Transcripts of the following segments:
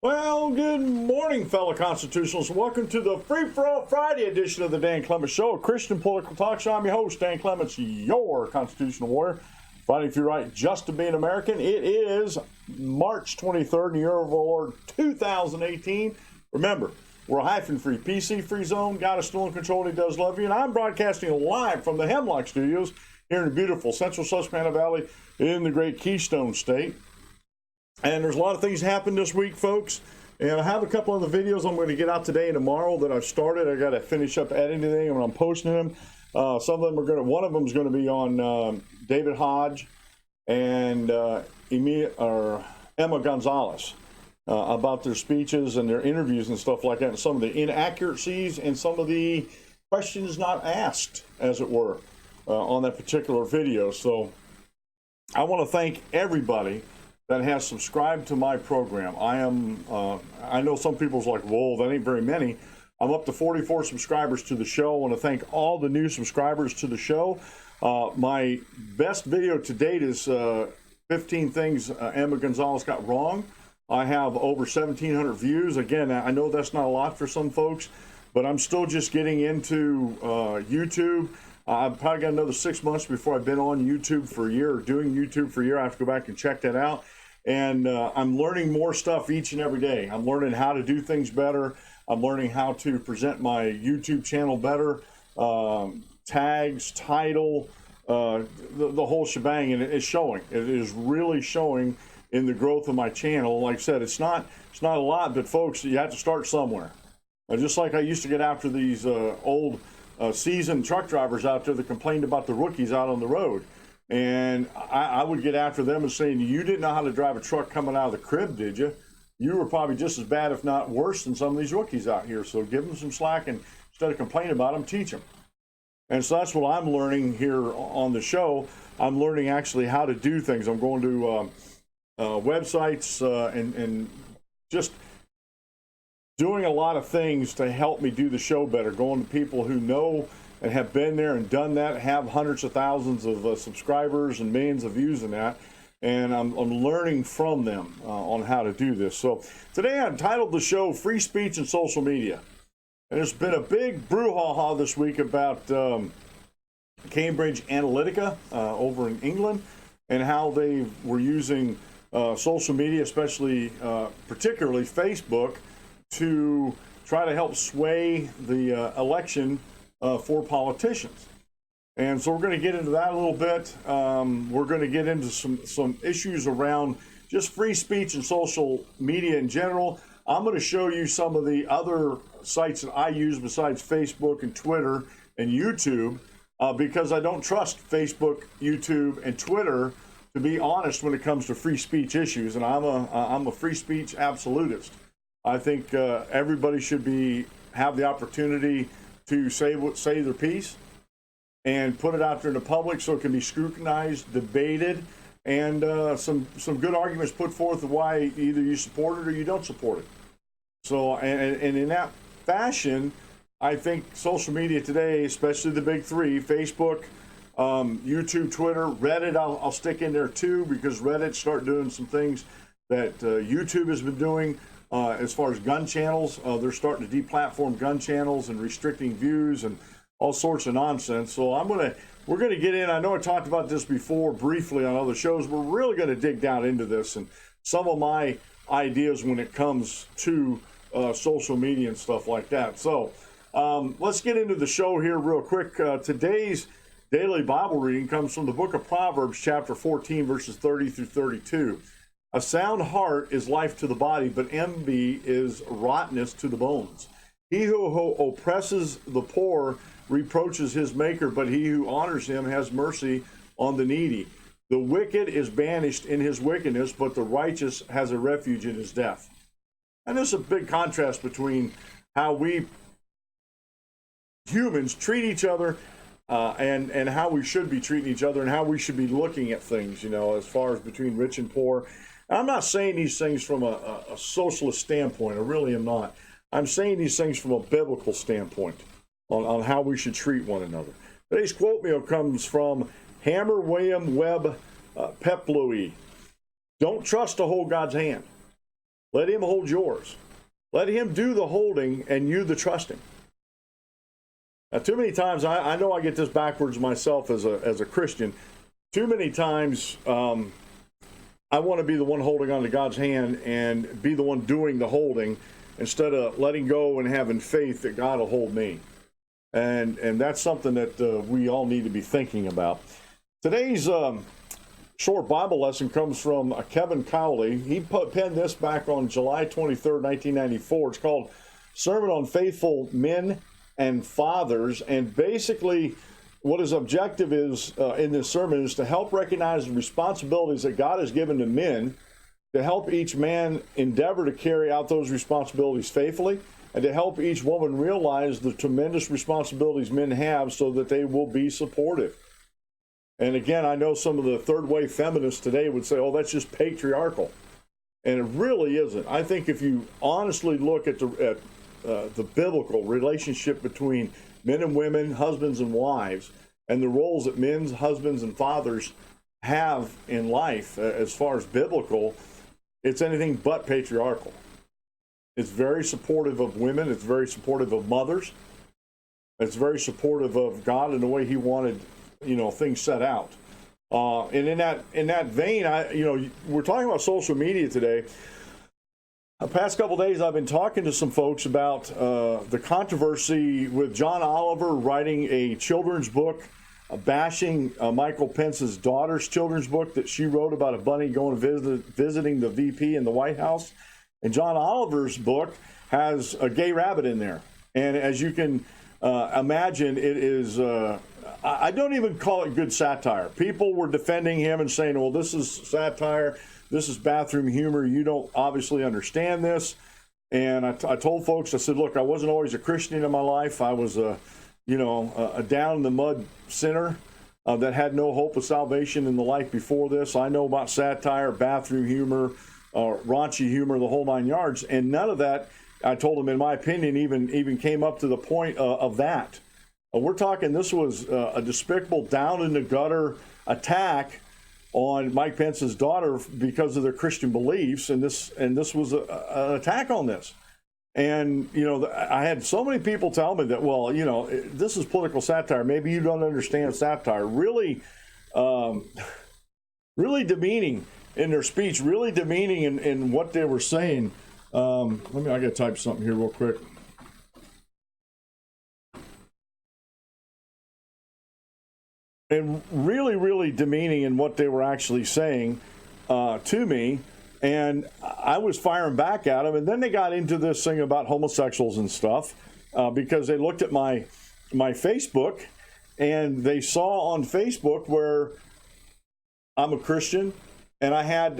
Well, good morning, fellow constitutionalists. Welcome to the Free-for-All-Friday edition of the Dan Clements Show, a Christian political talk show. I'm your host, Dan Clements, your constitutional warrior, fighting for your right just to be an American. It is March 23rd, the year of our Lord 2018. Remember, we're a hyphen-free, PC-free zone. God is still in control, and He does love you. And I'm broadcasting live from the Hemlock Studios here in the beautiful Central Susquehanna Valley in the great Keystone State. And there's a lot of things happened this week, folks. And I have a couple of the videos I'm going to get out today and tomorrow that I've started. I got to finish up editing them and I'm posting them. Some of them are going to. One of them is going to be on David Hodge and Emma Gonzalez about their speeches and their interviews and stuff like that, and some of the inaccuracies and some of the questions not asked, as it were, on that particular video. So I want to thank everybody that has subscribed to my program. I know some people's like, whoa, that ain't very many. I'm up to 44 subscribers to the show. I want to thank all the new subscribers to the show. My best video to date is 15 things Emma Gonzalez got wrong. I have over 1,700 views. Again, I know that's not a lot for some folks, but I'm still just getting into YouTube. I've probably got another 6 months before I've been on YouTube for a year, or doing YouTube for a year. I have to go back and check that out. And I'm learning more stuff each and every day. I'm learning how to do things better. I'm learning how to present my YouTube channel better. Tags, title, the whole shebang, and it's showing. It is really showing in the growth of my channel. Like I said, it's not a lot, but folks, you have to start somewhere. Just like I used to get after these old seasoned truck drivers out there that complained about the rookies out on the road. And I would get after them and saying, you didn't know how to drive a truck coming out of the crib, did you? You were probably just as bad, if not worse, than some of these rookies out here. So give them some slack, and instead of complaining about them, teach them. And so that's what I'm learning here on the show. I'm learning actually how to do things. I'm going to websites and just doing a lot of things to help me do the show better, going to people who know and have been there and done that, have hundreds of thousands of subscribers and millions of views in that. And I'm learning from them on how to do this. So today I've titled the show Free Speech and Social Media. And there's been a big brouhaha this week about Cambridge Analytica over in England and how they were using social media, especially particularly Facebook, to try to help sway the election for politicians. And so we're going to get into that a little bit. We're going to get into some issues around just free speech and social media in general. I'm going to show you some of the other sites that I use besides Facebook and Twitter and YouTube, because I don't trust Facebook, YouTube, and Twitter, to be honest, when it comes to free speech issues. And I'm a free speech absolutist. I think everybody should have the opportunity to say their piece and put it out there in the public so it can be scrutinized, debated, and some good arguments put forth of why either you support it or you don't support it. So, and in that fashion, I think social media today, especially the big three, Facebook, YouTube, Twitter, Reddit, I'll stick in there too, because Reddit started doing some things that YouTube has been doing. As far as gun channels, they're starting to deplatform gun channels and restricting views and all sorts of nonsense. So we're gonna get in. I know I talked about this before briefly on other shows. We're really gonna dig down into this and some of my ideas when it comes to social media and stuff like that. So let's get into the show here real quick. Today's daily Bible reading comes from the book of Proverbs, chapter 14, verses 30 through 32. A sound heart is life to the body, but envy is rottenness to the bones. He who oppresses the poor reproaches his maker, but he who honors him has mercy on the needy. The wicked is banished in his wickedness, but the righteous has a refuge in his death. And there's a big contrast between how we humans treat each other and how we should be treating each other and how we should be looking at things, as far as between rich and poor. I'm not saying these things from a socialist standpoint. I really am not. I'm saying these things from a biblical standpoint on how we should treat one another. Today's quote meal comes from Hammer William Webb Peplui. Don't trust to hold God's hand. Let him hold yours. Let him do the holding and you the trusting. Now, too many times, I know I get this backwards myself as a Christian. Too many times, I want to be the one holding onto God's hand and be the one doing the holding instead of letting go and having faith that God will hold me. And that's something that we all need to be thinking about. Today's short Bible lesson comes from Kevin Cowley. He penned this back on July 23rd, 1994. It's called Sermon on Faithful Men and Fathers. And basically, what his objective is in this sermon is to help recognize the responsibilities that God has given to men, to help each man endeavor to carry out those responsibilities faithfully, and to help each woman realize the tremendous responsibilities men have so that they will be supportive. And again, I know some of the third-wave feminists today would say, oh, that's just patriarchal. And it really isn't. I think if you honestly look at the biblical relationship between men and women, husbands and wives, and the roles that men, husbands, and fathers have in life as far as biblical, it's anything but patriarchal. It's very supportive of women. It's very supportive of mothers. It's very supportive of God and the way he wanted, things set out. And in that vein, we're talking about social media today. The past couple of days, I've been talking to some folks about the controversy with John Oliver writing a children's book, bashing Michael Pence's daughter's children's book that she wrote about a bunny going visiting the VP in the White House. And John Oliver's book has a gay rabbit in there. And as you can imagine, it is, I don't even call it good satire. People were defending him and saying, well, this is satire. This is bathroom humor. You don't obviously understand this. And I told folks, I said, look, I wasn't always a Christian in my life. I was a down-in-the-mud sinner that had no hope of salvation in the life before this. I know about satire, bathroom humor, raunchy humor, the whole nine yards. And none of that, I told him, in my opinion, even came up to the point of that. We're talking, this was a despicable, down-in-the-gutter attack on Mike Pence's daughter because of their Christian beliefs, and this was an attack on this. And, I had so many people tell me that, well, this is political satire. Maybe you don't understand satire. Really, really demeaning in their speech, really demeaning in what they were saying. I got to type something here real quick. And really, really demeaning in what they were actually saying to me. And I was firing back at them. And then they got into this thing about homosexuals and stuff because they looked at my Facebook and they saw on Facebook where I'm a Christian. And I had,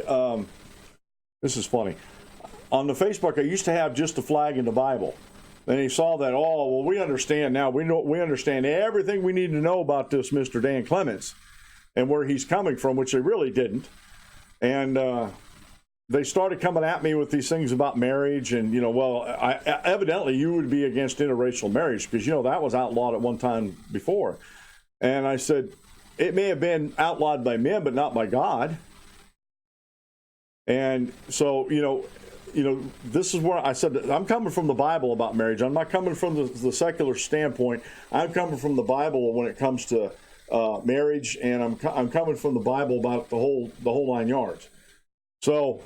this is funny, on the Facebook, I used to have just a flag in the Bible. Then he saw that, oh, well, we understand now. We understand everything we need to know about this Mr. Dan Clements and where he's coming from, which they really didn't. And they started coming at me with these things about marriage. And, evidently you would be against interracial marriage because, that was outlawed at one time before. And I said, it may have been outlawed by men, but not by God. And so, this is where I said, I'm coming from the Bible about marriage. I'm not coming from the secular standpoint. I'm coming from the Bible when it comes to marriage, and I'm coming from the Bible about the whole nine yards. So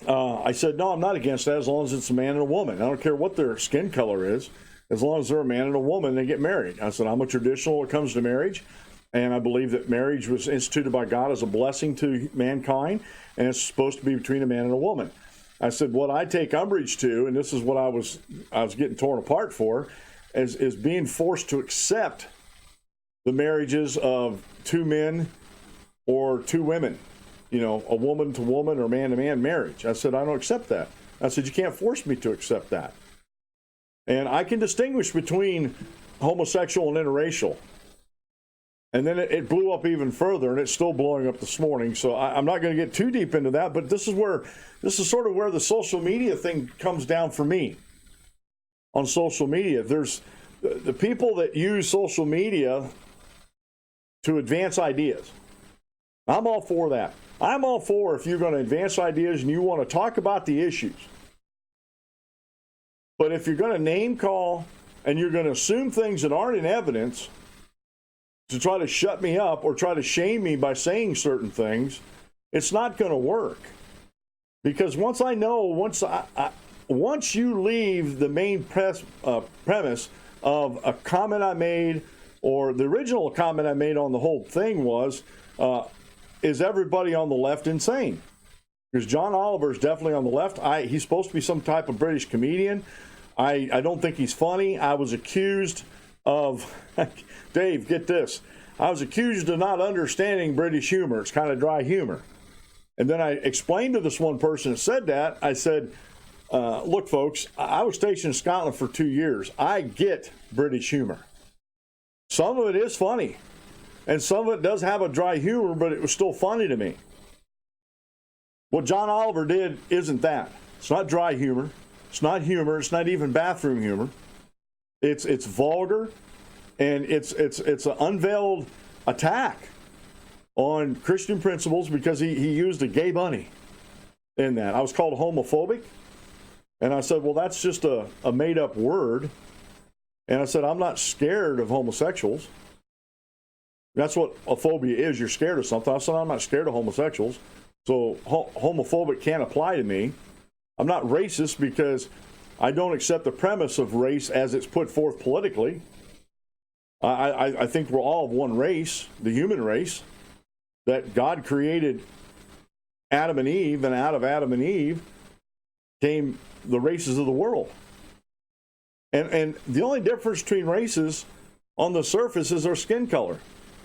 I said, no, I'm not against that as long as it's a man and a woman. I don't care what their skin color is. As long as they're a man and a woman, they get married. I said, I'm a traditional when it comes to marriage, and I believe that marriage was instituted by God as a blessing to mankind, and it's supposed to be between a man and a woman. I said, what I take umbrage to, and this is what I was getting torn apart for, is being forced to accept the marriages of two men or two women, a woman to woman or man to man marriage. I said, I don't accept that. I said, you can't force me to accept that. And I can distinguish between homosexual and interracial. And then it blew up even further, and it's still blowing up this morning. So I'm not going to get too deep into that, but this is sort of where the social media thing comes down for me. On social media, there's the people that use social media to advance ideas. I'm all for that. I'm all for if you're going to advance ideas and you want to talk about the issues. But if you're going to name call and you're going to assume things that aren't in evidence to try to shut me up or try to shame me by saying certain things, it's not going to work. Because once you leave the main premise of a comment I made, or the original comment I made on the whole thing was, is everybody on the left insane? Because John Oliver is definitely on the left. He's supposed to be some type of British comedian. I don't think he's funny. I was accused of, Dave, get this. I was accused of not understanding British humor. It's kind of dry humor. And then I explained to this one person that said that, I said, look, folks, I was stationed in Scotland for 2 years. I get British humor. Some of it is funny. And some of it does have a dry humor, but it was still funny to me. What John Oliver did isn't that. It's not dry humor. It's not humor. It's not even bathroom humor. It's vulgar, and it's an unveiled attack on Christian principles because he used a gay bunny in that. I was called homophobic, and I said, well, that's just a made-up word. And I said, I'm not scared of homosexuals. That's what a phobia is. You're scared of something. I said, I'm not scared of homosexuals. So homophobic can't apply to me. I'm not racist because I don't accept the premise of race as it's put forth politically. I think we're all of one race, the human race, that God created Adam and Eve, and out of Adam and Eve came the races of the world. And the only difference between races on the surface is their skin color.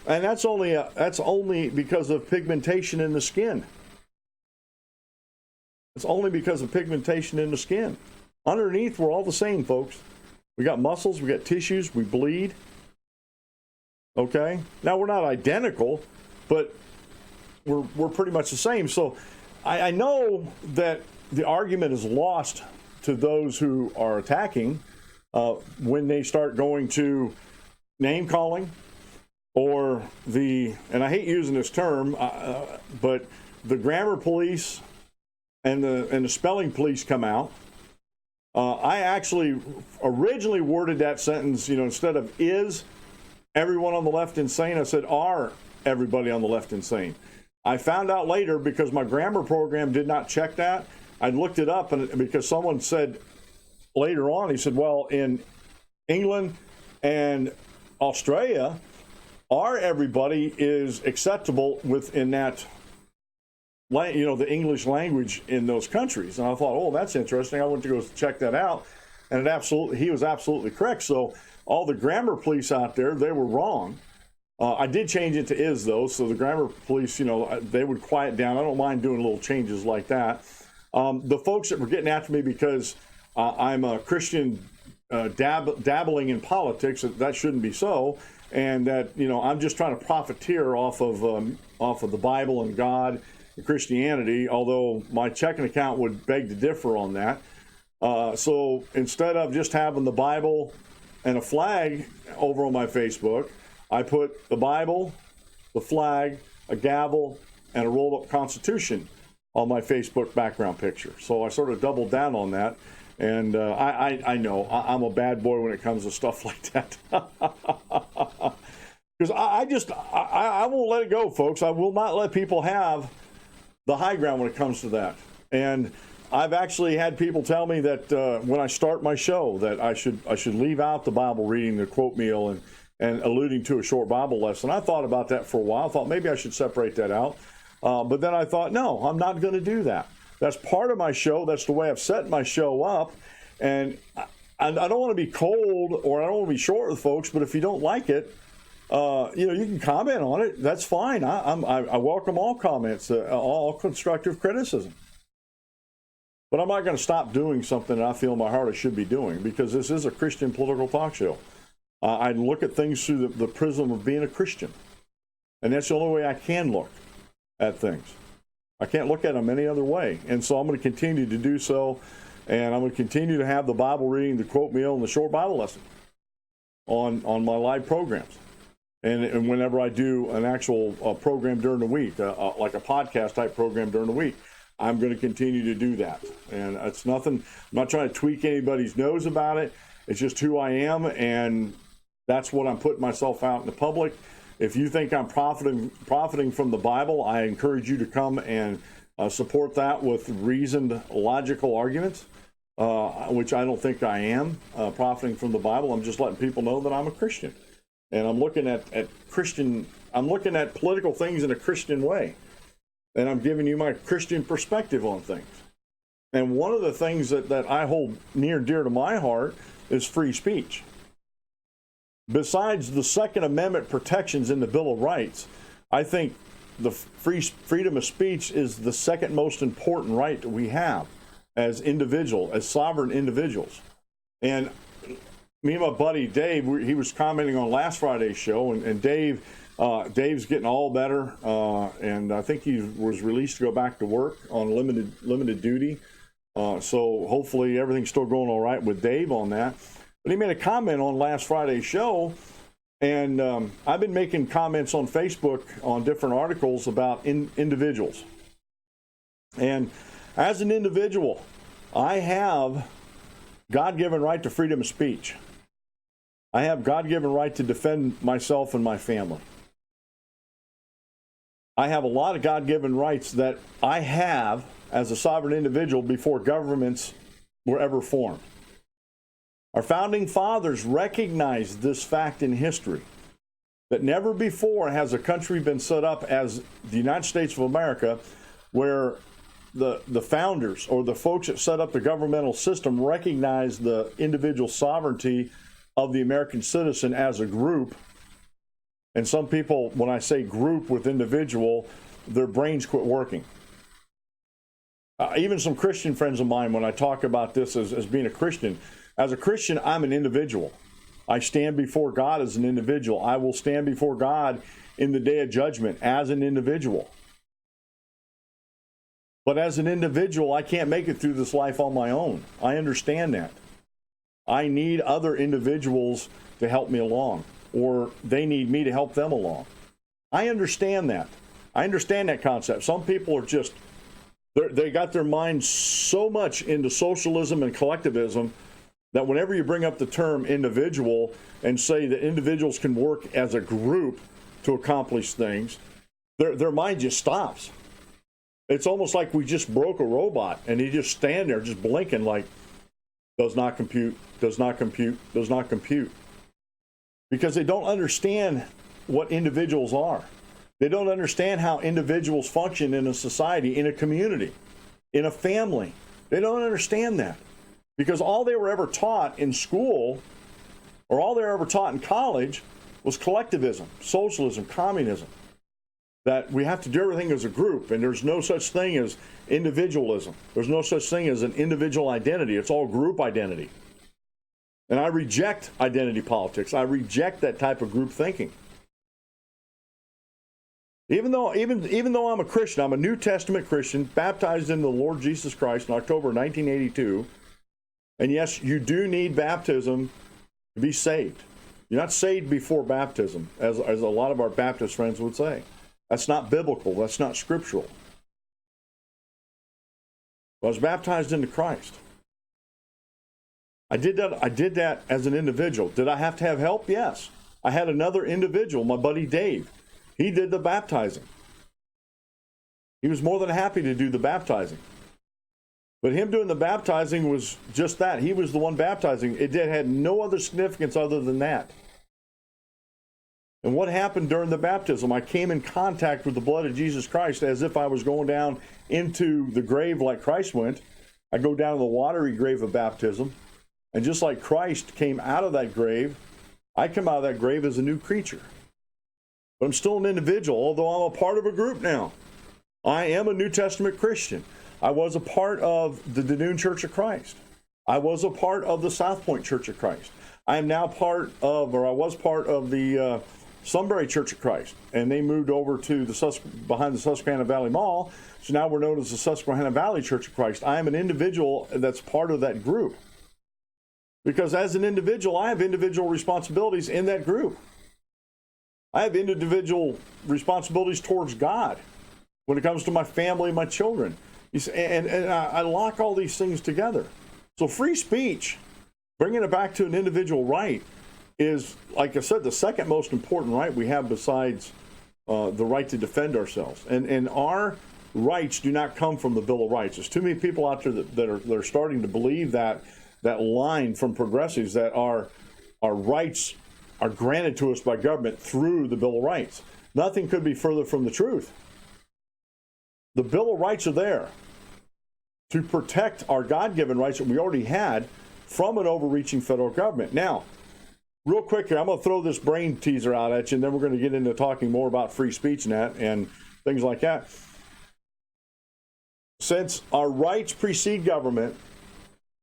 And that's only because of pigmentation in the skin. It's only because of pigmentation in the skin. Underneath, we're all the same, folks. We got muscles, we got tissues, we bleed. Okay? Now, we're not identical, but we're pretty much the same. So I know that the argument is lost to those who are attacking when they start going to name calling, or and I hate using this term, but the grammar police and the spelling police come out. I actually originally worded that sentence, instead of is everyone on the left insane, I said are everybody on the left insane. I found out later, because my grammar program did not check that. I looked it up, and because someone said later on, he said, well, in England and Australia, everybody is acceptable within that, the English language in those countries. And I thought, oh, that's interesting. I went to go check that out, and he was absolutely correct. So all the grammar police out there, they were wrong. I did change it to is, though, so the grammar police, they would quiet down. I don't mind doing little changes like that. The folks that were getting after me because I'm a Christian dabbling in politics, that shouldn't be so, and that I'm just trying to profiteer off of the Bible and God and Christianity, although my checking account would beg to differ on that. So instead of just having the Bible and a flag over on my Facebook, I put the Bible, the flag, a gavel, and a rolled up Constitution on my Facebook background picture. So I sort of doubled down on that. And I know I'm a bad boy when it comes to stuff like that. Because I won't let it go, folks. I will not let people have the high ground when it comes to that. And I've actually had people tell me that when I start my show that I should leave out the Bible reading, the quote meal, and alluding to a short Bible lesson. I thought about that for a while. I thought maybe I should separate that out. But then I thought, no, I'm not going to do that. That's part of my show. That's the way I've set my show up. And I don't want to be cold, or I don't want to be short with folks, but if you don't like it, you can comment on it. That's fine. I welcome all comments, all constructive criticism. But I'm not going to stop doing something that I feel in my heart I should be doing, because this is a Christian political talk show. I look at things through the prism of being a Christian. And that's the only way I can look at things. I can't look at them any other way. And so I'm going to continue to do so. And I'm going to continue to have the Bible reading, the quote meal, and the short Bible lesson on my live programs. And whenever I do an actual program during the week, like a podcast type program during the week, I'm going to continue to do that. And it's nothing, I'm not trying to tweak anybody's nose about it. It's just who I am, and that's what I'm putting myself out in the public. If you think I'm profiting from the Bible, I encourage you to come and support that with reasoned, logical arguments, which I don't think I am profiting from the Bible. I'm just letting people know that I'm a Christian. And I'm looking at political things in a Christian way. And I'm giving you my Christian perspective on things. And one of the things that I hold near and dear to my heart is free speech. Besides the Second Amendment protections in the Bill of Rights, I think the freedom of speech is the second most important right that we have as sovereign individuals. And me and my buddy Dave, he was commenting on last Friday's show, and Dave's getting all better, and I think he was released to go back to work on limited duty. So hopefully everything's still going all right with Dave on that. But he made a comment on last Friday's show, and I've been making comments on Facebook on different articles about individuals. And as an individual, I have God-given right to freedom of speech. I have God-given right to defend myself and my family. I have a lot of God-given rights that I have as a sovereign individual before governments were ever formed. Our founding fathers recognized this fact in history, that never before has a country been set up as the United States of America where the founders or the folks that set up the governmental system recognized the individual sovereignty of the American citizen as a group. And some people, when I say group with individual, their brains quit working. Even some Christian friends of mine, when I talk about this as being a Christian, as a Christian, I'm an individual. I stand before God as an individual. I will stand before God in the day of judgment as an individual. But as an individual, I can't make it through this life on my own. I understand that. I need other individuals to help me along, or they need me to help them along. I understand that. I understand that concept. Some people are just, they got their minds so much into socialism and collectivism that whenever you bring up the term individual and say that individuals can work as a group to accomplish things, their mind just stops. It's almost like we just broke a robot and he just stand there just blinking like, does not compute, does not compute, does not compute. Because they don't understand what individuals are. They don't understand how individuals function in a society, in a community, in a family. They don't understand that. Because all they were ever taught in school, or all they were ever taught in college, was collectivism, socialism, communism. That we have to do everything as a group, and there's no such thing as individualism. There's no such thing as an individual identity. It's all group identity. And I reject identity politics. I reject that type of group thinking. Even though I'm a Christian, I'm a New Testament Christian, baptized in the Lord Jesus Christ in October 1982. And yes, you do need baptism to be saved. You're not saved before baptism, as a lot of our Baptist friends would say. That's not biblical. That's not scriptural. I was baptized into Christ. I did that as an individual. Did I have to have help? Yes. I had another individual, my buddy Dave. He did the baptizing. He was more than happy to do the baptizing. But him doing the baptizing was just that. He was the one baptizing. It had no other significance other than that. And what happened during the baptism? I came in contact with the blood of Jesus Christ as if I was going down into the grave like Christ went. I go down to the watery grave of baptism. And just like Christ came out of that grave, I come out of that grave as a new creature. But I'm still an individual, although I'm a part of a group now. I am a New Testament Christian. I was a part of the Danoon Church of Christ. I was a part of the South Point Church of Christ. I am now I was part of the Sunbury Church of Christ. And they moved over to behind the Susquehanna Valley Mall. So now we're known as the Susquehanna Valley Church of Christ. I am an individual that's part of that group. Because as an individual, I have individual responsibilities in that group. I have individual responsibilities towards God when it comes to my family and my children. And I lock all these things together. So free speech, bringing it back to an individual right, is, like I said, the second most important right we have besides the right to defend ourselves. And our rights do not come from the Bill of Rights. There's too many people out there that are starting to believe that line from progressives that our rights are granted to us by government through the Bill of Rights. Nothing could be further from the truth. The Bill of Rights are there to protect our God-given rights that we already had from an overreaching federal government. Now, real quick here, I'm going to throw this brain teaser out at you, and then we're going to get into talking more about free speech and things like that. Since our rights precede government,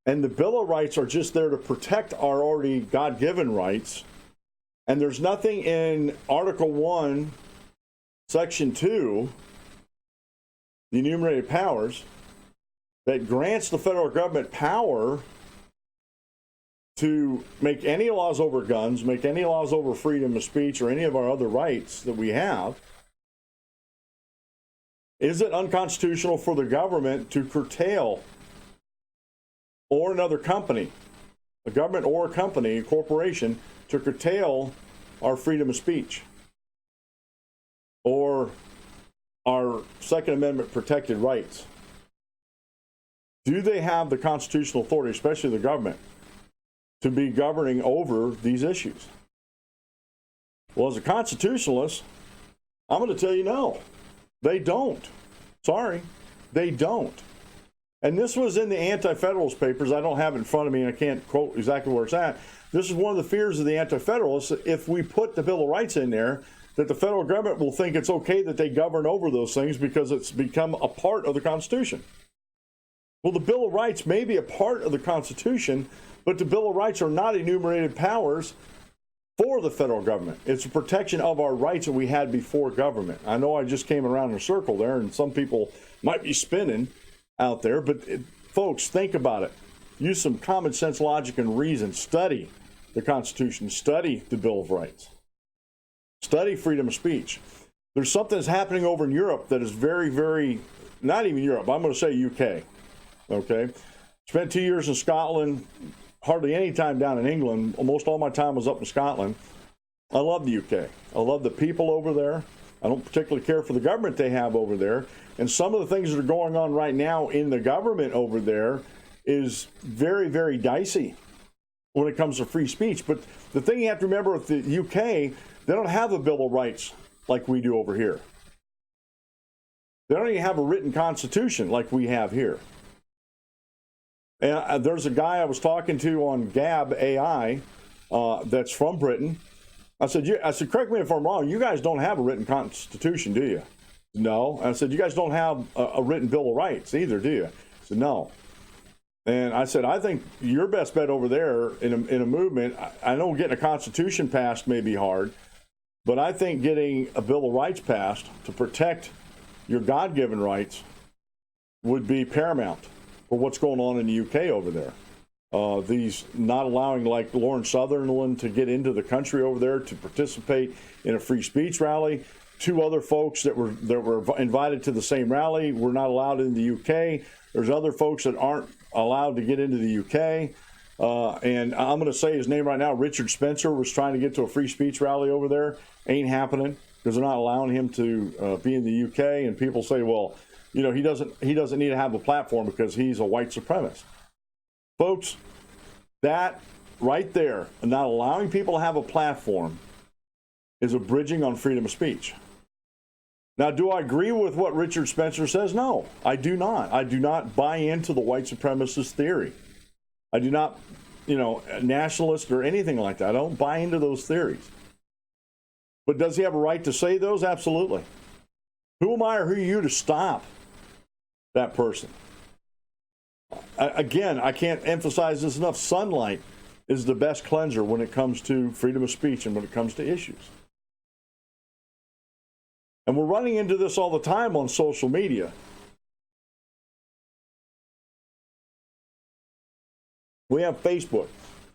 and the Bill of Rights are just there to protect our already God-given rights, and there's nothing in Article 1, Section 2, the enumerated powers, that grants the federal government power to make any laws over guns, make any laws over freedom of speech, or any of our other rights that we have. Is it unconstitutional for the government to curtail, or another company, a government or a company, a corporation, to curtail our freedom of speech or our Second Amendment protected rights? Do they have the constitutional authority, especially the government, to be governing over these issues? Well, as a constitutionalist, I'm going to tell you no. They don't. Sorry, they don't. And this was in the Anti-Federalist Papers. I don't have it in front of me, and I can't quote exactly where it's at. This is one of the fears of the Anti-Federalists. If we put the Bill of Rights in there, that the federal government will think it's okay that they govern over those things because it's become a part of the Constitution. Well, the Bill of Rights may be a part of the Constitution, but the Bill of Rights are not enumerated powers for the federal government. It's a protection of our rights that we had before government. I know I just came around in a circle there, and some people might be spinning out there, but folks, think about it. Use some common sense, logic, and reason. Study the Constitution. Study the Bill of Rights. Study freedom of speech. There's something that's happening over in Europe that is very, very, not even Europe, I'm going to say UK. Okay? Spent 2 years in Scotland, hardly any time down in England. Almost all my time was up in Scotland. I love the UK. I love the people over there. I don't particularly care for the government they have over there. And some of the things that are going on right now in the government over there is very, very dicey when it comes to free speech. But the thing you have to remember with the UK, they don't have a Bill of Rights like we do over here. They don't even have a written constitution like we have here. And there's a guy I was talking to on Gab.AI that's from Britain. I said, correct me if I'm wrong, you guys don't have a written constitution, do you? No. I said, you guys don't have a written Bill of Rights either, do you? He said, no. And I said, I think your best bet over there in a movement, I know getting a constitution passed may be hard, but I think getting a Bill of Rights passed to protect your God-given rights would be paramount for what's going on in the UK over there. These not allowing, like Lauren Sutherland, to get into the country over there to participate in a free speech rally. Two other folks that were invited to the same rally were not allowed in the UK. There's other folks that aren't allowed to get into the UK. And I'm going to say his name right now. Richard Spencer was trying to get to a free speech rally over there. Ain't happening because they're not allowing him to be in the UK. And people say, well, you know, he doesn't need to have a platform because he's a white supremacist. Folks, that right there, not allowing people to have a platform, is abridging on freedom of speech. Now, do I agree with what Richard Spencer says? No, I do not. I do not buy into the white supremacist theory. I do not, nationalist or anything like that. I don't buy into those theories. But does he have a right to say those? Absolutely. Who am I or who are you to stop that person? Again, I can't emphasize this enough. Sunlight is the best cleanser when it comes to freedom of speech and when it comes to issues. And we're running into this all the time on social media. We have Facebook.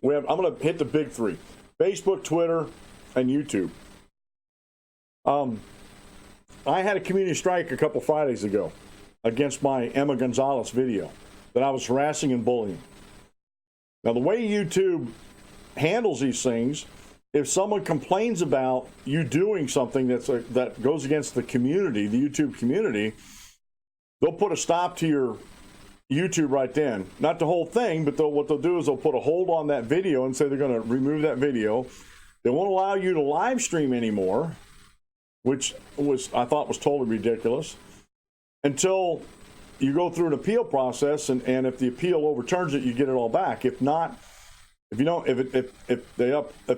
I'm going to hit the big three: Facebook, Twitter, and YouTube. I had a community strike a couple Fridays ago against my Emma Gonzalez video that I was harassing and bullying. Now, the way YouTube handles these things, if someone complains about you doing something that goes against the community, the YouTube community, they'll put a stop to your YouTube right then. Not the whole thing, but what they'll do is they'll put a hold on that video and say they're going to remove that video. They won't allow you to live stream anymore, which I thought was totally ridiculous, until you go through an appeal process, and if the appeal overturns it, you get it all back. If not, if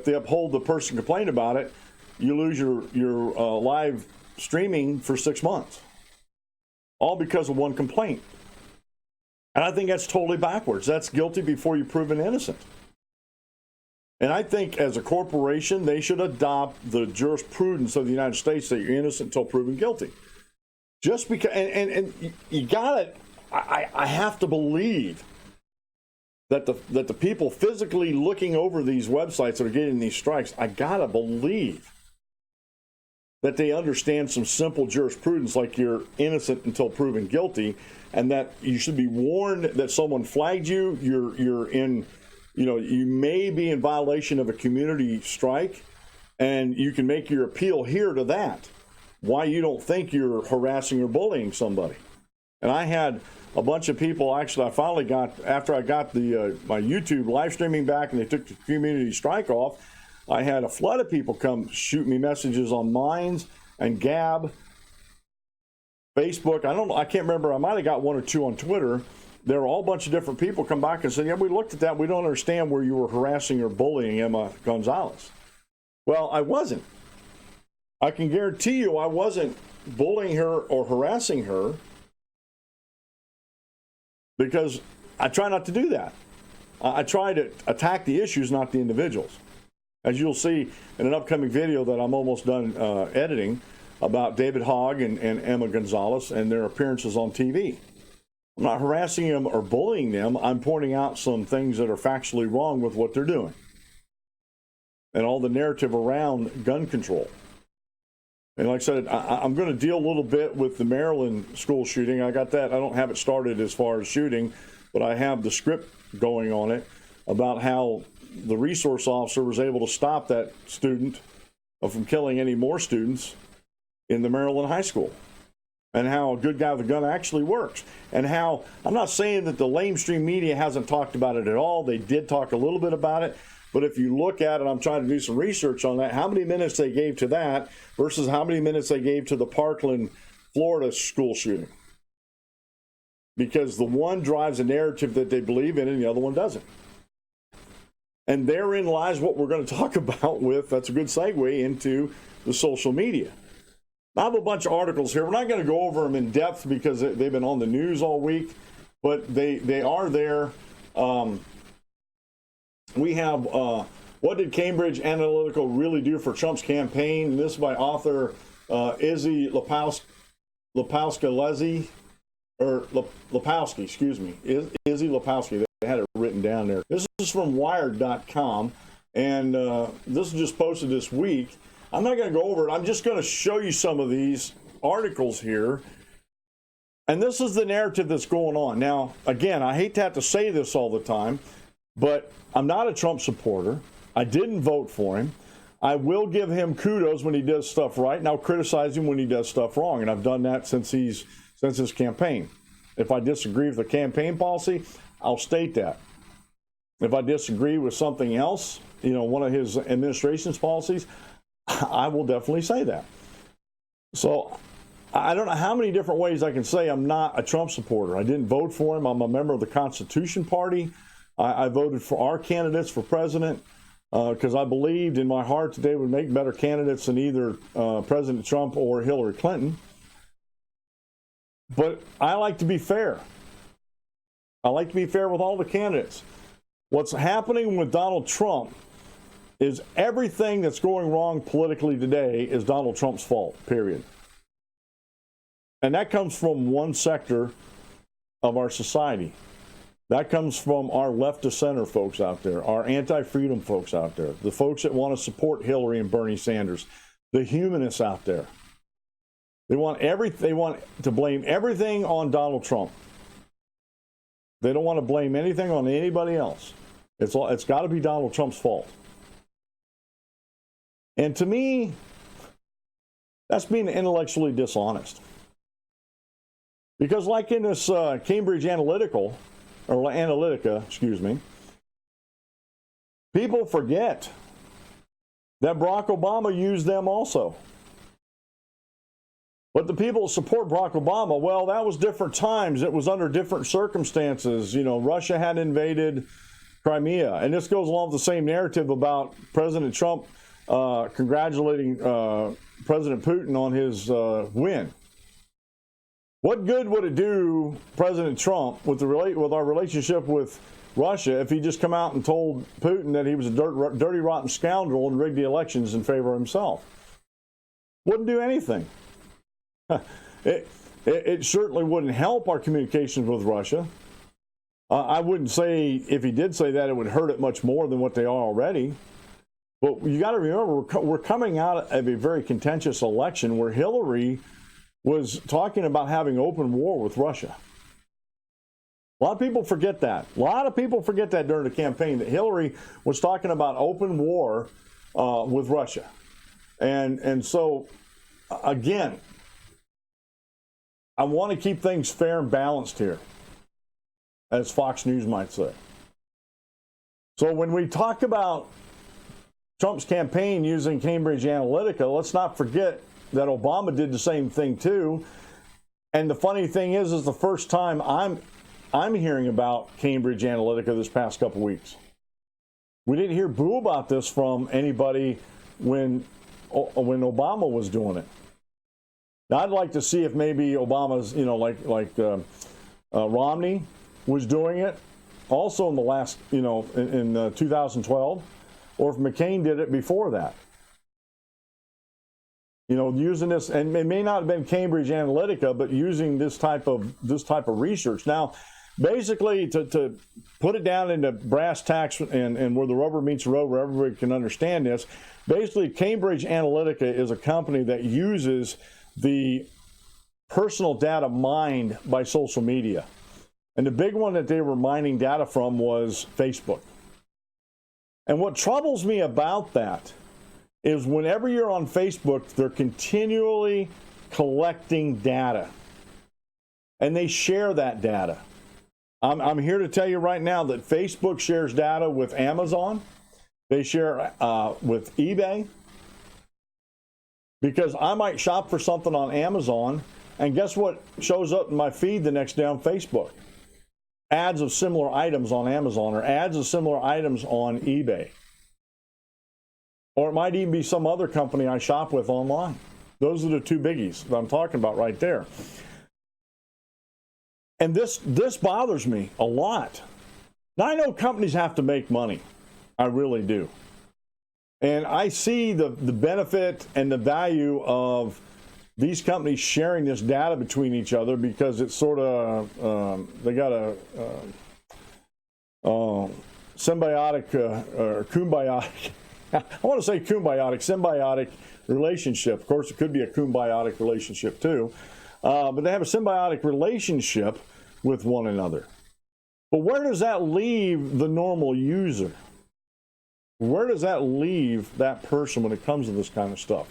they uphold the person complained about it, you lose your live streaming for 6 months, all because of one complaint. And I think that's totally backwards. That's guilty before you're proven innocent. And I think as a corporation, they should adopt the jurisprudence of the United States that you're innocent until proven guilty. Just because, and you got it. I have to believe that the people physically looking over these websites that are getting these strikes, I gotta believe that they understand some simple jurisprudence, like you're innocent until proven guilty, and that you should be warned that someone flagged you. You're in, you may be in violation of a community strike, and you can make your appeal here to that. Why you don't think you're harassing or bullying somebody. And I had a bunch of people, actually, I finally got, after I got my YouTube live streaming back and they took the community strike off, I had a flood of people come shoot me messages on Minds and Gab, Facebook. I can't remember. I might have got one or two on Twitter. There were all a bunch of different people come back and said, yeah, we looked at that. We don't understand where you were harassing or bullying Emma Gonzalez. Well, I wasn't. I can guarantee you I wasn't bullying her or harassing her, because I try not to do that. I try to attack the issues, not the individuals. As you'll see in an upcoming video that I'm almost done editing about David Hogg and Emma Gonzalez and their appearances on TV. I'm not harassing them or bullying them. I'm pointing out some things that are factually wrong with what they're doing and all the narrative around gun control. And like I said, I'm going to deal a little bit with the Maryland school shooting. I got that. I don't have it started as far as shooting, but I have the script going on it about how the resource officer was able to stop that student from killing any more students in the Maryland high school, and how a good guy with a gun actually works. And how, I'm not saying that the lamestream media hasn't talked about it at all. They did talk a little bit about it. But if you look at it, I'm trying to do some research on that, how many minutes they gave to that versus how many minutes they gave to the Parkland, Florida school shooting. Because the one drives a narrative that they believe in and the other one doesn't. And therein lies what we're going to talk about with, that's a good segue into the social media. I have a bunch of articles here. We're not going to go over them in depth because they've been on the news all week, but they are there. We have What Did Cambridge Analytica Really Do for Trump's Campaign? And this is by author Izzy Lapowski, excuse me. Izzy Lapowski. They had it written down there. This is from Wired.com, and this was just posted this week. I'm not going to go over it. I'm just going to show you some of these articles here. And this is the narrative that's going on. Now, again, I hate to have to say this all the time, but I'm not a Trump supporter. I didn't vote for him. I will give him kudos when he does stuff right, and I'll criticize him when he does stuff wrong. And I've done that since his campaign. If I disagree with the campaign policy, I'll state that. If I disagree with something else, one of his administration's policies, I will definitely say that. So I don't know how many different ways I can say I'm not a Trump supporter. I didn't vote for him. I'm a member of the Constitution Party. I voted for our candidates for president because I believed in my heart that they would make better candidates than either President Trump or Hillary Clinton. But I like to be fair. I like to be fair with all the candidates. What's happening with Donald Trump is everything that's going wrong politically today is Donald Trump's fault, period. And that comes from one sector of our society. That comes from our left to center folks out there, our anti-freedom folks out there, the folks that want to support Hillary and Bernie Sanders, the humanists out there. They want to blame everything on Donald Trump. They don't want to blame anything on anybody else. It's got to be Donald Trump's fault. And to me, that's being intellectually dishonest. Because like in this Cambridge Analytica, people forget that Barack Obama used them also. But the people who support Barack Obama, well, that was different times. It was under different circumstances. You know, Russia had invaded Crimea. And this goes along with the same narrative about President Trump congratulating President Putin on his win. What good would it do President Trump with our relationship with Russia if he just come out and told Putin that he was a dirty, rotten scoundrel and rigged the elections in favor of himself? Wouldn't do anything. It certainly wouldn't help our communications with Russia. I wouldn't say, if he did say that, it would hurt it much more than what they are already. But you got to remember, we're coming out of a very contentious election where Hillary was talking about having open war with Russia. A lot of people forget that. A lot of people forget that during the campaign, that Hillary was talking about open war with Russia. And so, again, I want to keep things fair and balanced here, as Fox News might say. So when we talk about Trump's campaign using Cambridge Analytica, let's not forget that Obama did the same thing too. And the funny thing is the first time I'm hearing about Cambridge Analytica this past couple weeks. We didn't hear boo about this from anybody when Obama was doing it. Now, I'd like to see if maybe Obama's, like Romney was doing it also in the last, in 2012, or if McCain did it before that. Using this, and it may not have been Cambridge Analytica, but using this type of research. Now, basically, to put it down into brass tacks and where the rubber meets the road, where everybody can understand this, basically, Cambridge Analytica is a company that uses the personal data mined by social media. And the big one that they were mining data from was Facebook. And what troubles me about that is whenever you're on Facebook, they're continually collecting data. And they share that data. I'm here to tell you right now that Facebook shares data with Amazon. They share with eBay. Because I might shop for something on Amazon, and guess what shows up in my feed the next day on Facebook? Ads of similar items on Amazon, or ads of similar items on eBay. Or it might even be some other company I shop with online. Those are the two biggies that I'm talking about right there. And this bothers me a lot. Now, I know companies have to make money. I really do. And I see the benefit and the value of these companies sharing this data between each other, because it's sort of, they got a symbiotic or kumbiotic, I want to say symbiotic relationship. Of course, it could be a kumbiotic relationship too. But they have a symbiotic relationship with one another. But where does that leave the normal user? Where does that leave that person when it comes to this kind of stuff?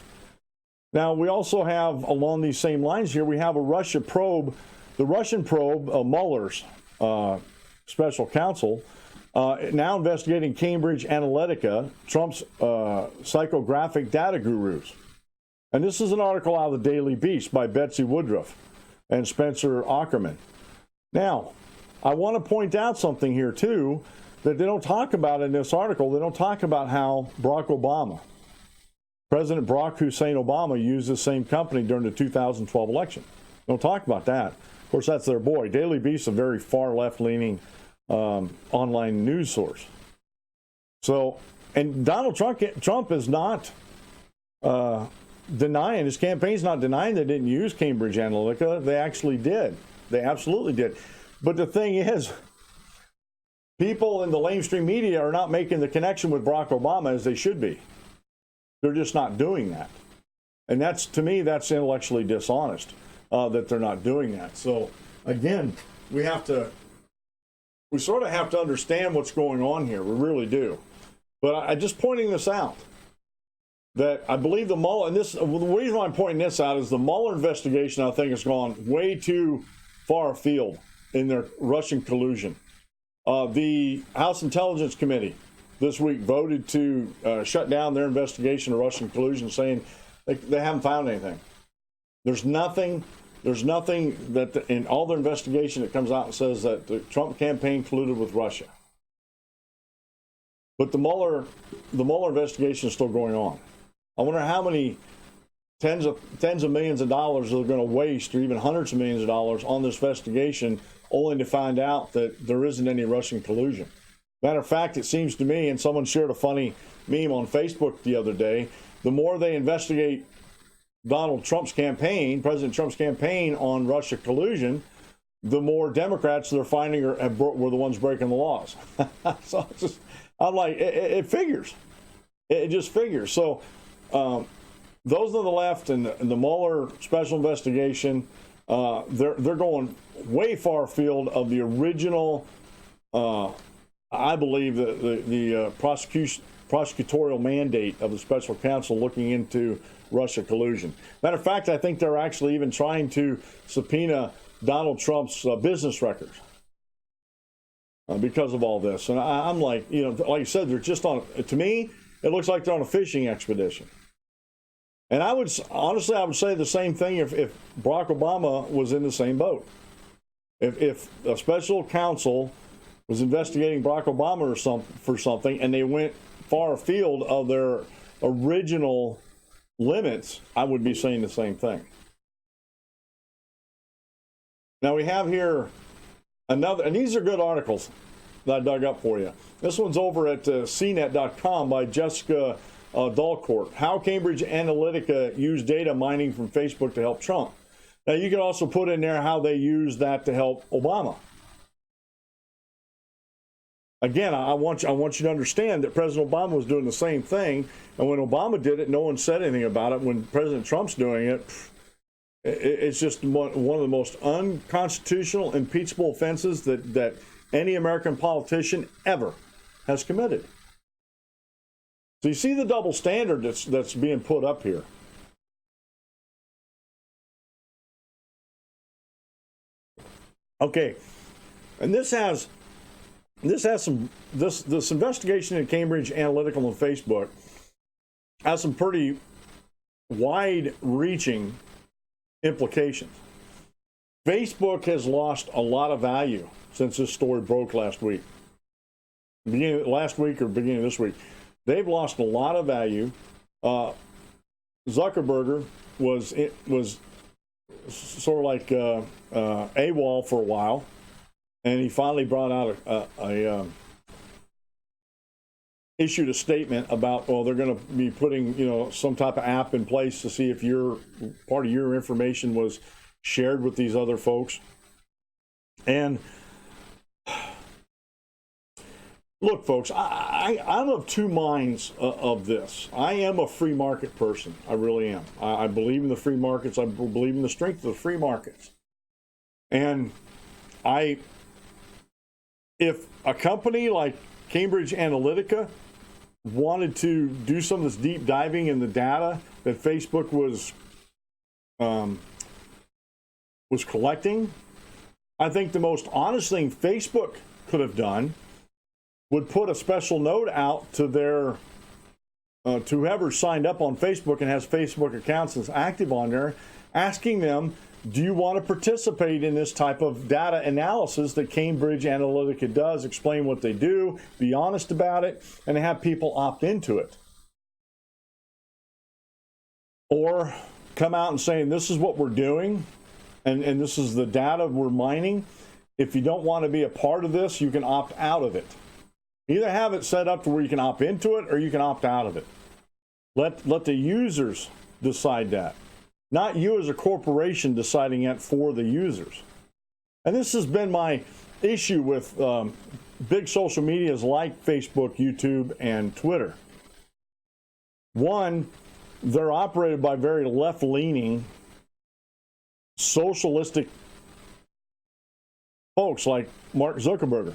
Now, we also have, along these same lines here, we have a Russia probe. The Russian probe, Mueller's special counsel, now investigating Cambridge Analytica, Trump's psychographic data gurus. And this is an article out of the Daily Beast by Betsy Woodruff and Spencer Ackerman. Now, I want to point out something here, too, that they don't talk about in this article. They don't talk about how President Barack Hussein Obama used the same company during the 2012 election. Don't talk about that. Of course, that's their boy. Daily Beast, a very far left-leaning online news source. So, and Donald Trump is not denying, his campaign's not denying they didn't use Cambridge Analytica. They actually did. They absolutely did. But the thing is, people in the mainstream media are not making the connection with Barack Obama as they should be. They're just not doing that. And that's, to me, that's intellectually dishonest that they're not doing that. So again, we sort of have to understand what's going on here. We really do. But I just pointing this out, that I believe the Mueller, and the reason why I'm pointing this out is the Mueller investigation, I think, has gone way too far afield in their Russian collusion. The House Intelligence Committee this week voted to shut down their investigation of Russian collusion, saying they haven't found anything. There's nothing that in all their investigation that comes out and says that the Trump campaign colluded with Russia. But the Mueller investigation is still going on. I wonder how many tens of millions of dollars they're going to waste, or even hundreds of millions of dollars, on this investigation, only to find out that there isn't any Russian collusion. Matter of fact, it seems to me, and someone shared a funny meme on Facebook the other day, the more they investigate Donald Trump's campaign, President Trump's campaign, on Russia collusion, the more Democrats they're finding were the ones breaking the laws. So I'm like, it figures. It just figures. So those on the left and the Mueller special investigation, they're going way far afield of the original, I believe, the prosecutorial mandate of the special counsel looking into Russia collusion. Matter of fact, I think they're actually even trying to subpoena Donald Trump's business records because of all this. And I'm like, like I said, they're just on, to me, it looks like they're on a fishing expedition. And I would say the same thing if Barack Obama was in the same boat. If a special counsel was investigating Barack Obama for something, and they went far afield of their original limits, I would be saying the same thing. Now we have here another, and these are good articles that I dug up for you. This one's over at cnet.com by Jessica Dalcourt. How Cambridge Analytica used data mining from Facebook to help Trump. Now you can also put in there how they use that to help Obama. Again, I want you to understand that President Obama was doing the same thing, and when Obama did it, no one said anything about it. When President Trump's doing it, it's just one of the most unconstitutional, impeachable offenses that any American politician ever has committed. So you see the double standard that's being put up here. Okay, and this investigation in Cambridge Analytica and Facebook has some pretty wide-reaching implications. Facebook has lost a lot of value since this story broke last week. Beginning of this week. They've lost a lot of value. Zuckerberg was sort of like AWOL for a while, and he finally brought out issued a statement about, they're going to be putting some type of app in place to see if part of your information was shared with these other folks. And look, folks, I'm of two minds of this. I am a free market person. I really am. I believe in the free markets. I believe in the strength of the free markets. And if a company like Cambridge Analytica wanted to do some of this deep diving in the data that Facebook was collecting, I think the most honest thing Facebook could have done would put a special note out to their to whoever signed up on Facebook and has Facebook accounts that's active on there, asking them, do you want to participate in this type of data analysis that Cambridge Analytica does? Explain what they do, be honest about it, and have people opt into it. Or come out and saying, this is what we're doing, and this is the data we're mining. If you don't want to be a part of this, you can opt out of it. Either have it set up to where you can opt into it or you can opt out of it. Let the users decide that. Not you as a corporation deciding it for the users. And this has been my issue with big social medias like Facebook, YouTube, and Twitter. One, they're operated by very left-leaning, socialistic folks like Mark Zuckerberg.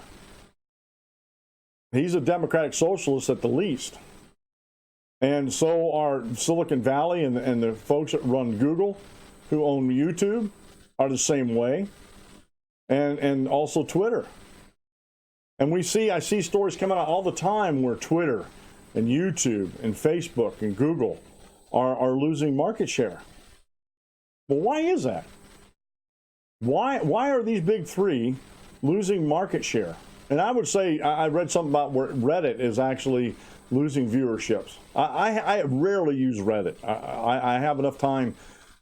He's a democratic socialist at the least. And so are Silicon Valley and the folks that run Google, who own YouTube, are the same way. And also Twitter. And I see stories coming out all the time where Twitter and YouTube and Facebook and Google are losing market share. Well, why is that? Why are these big three losing market share? And I would say, I read something about where Reddit is actually losing viewerships. I rarely use Reddit. I have enough time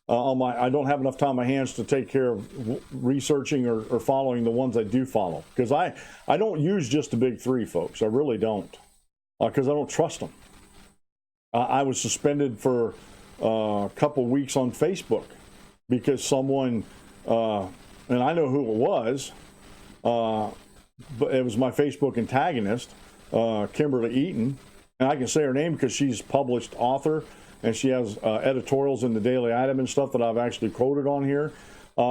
I don't have enough time on my hands to take care of researching or following the ones I do follow. Because I don't use just the big three, folks. I really don't. Because I don't trust them. I was suspended for a couple weeks on Facebook because someone, and I know who it was, but it was my Facebook antagonist, Kimberly Eaton. And I can say her name because she's a published author, and she has editorials in the Daily Item and stuff that I've actually quoted on here.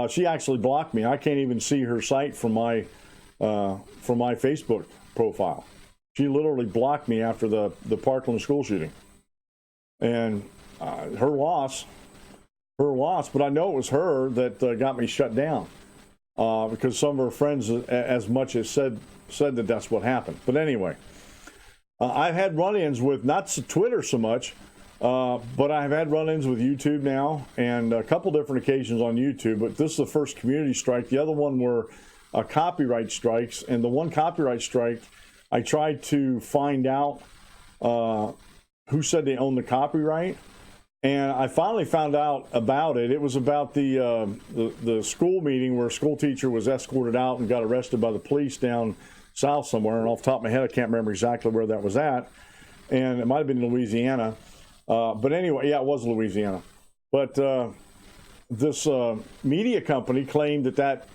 She actually blocked me. I can't even see her site from my Facebook profile. She literally blocked me after the Parkland school shooting. And her loss, but I know it was her that got me shut down because some of her friends as much as said that that's what happened. But anyway, I've had run-ins with, not Twitter so much, but I've had run-ins with YouTube now, and a couple different occasions on YouTube. But this is the first community strike. The other one were copyright strikes. And the one copyright strike, I tried to find out who said they owned the copyright. And I finally found out about it. It was about the school meeting where a school teacher was escorted out and got arrested by the police down south somewhere. And off the top of my head, I can't remember exactly where that was at. And it might have been Louisiana. But anyway, yeah, it was Louisiana. But this media company claimed that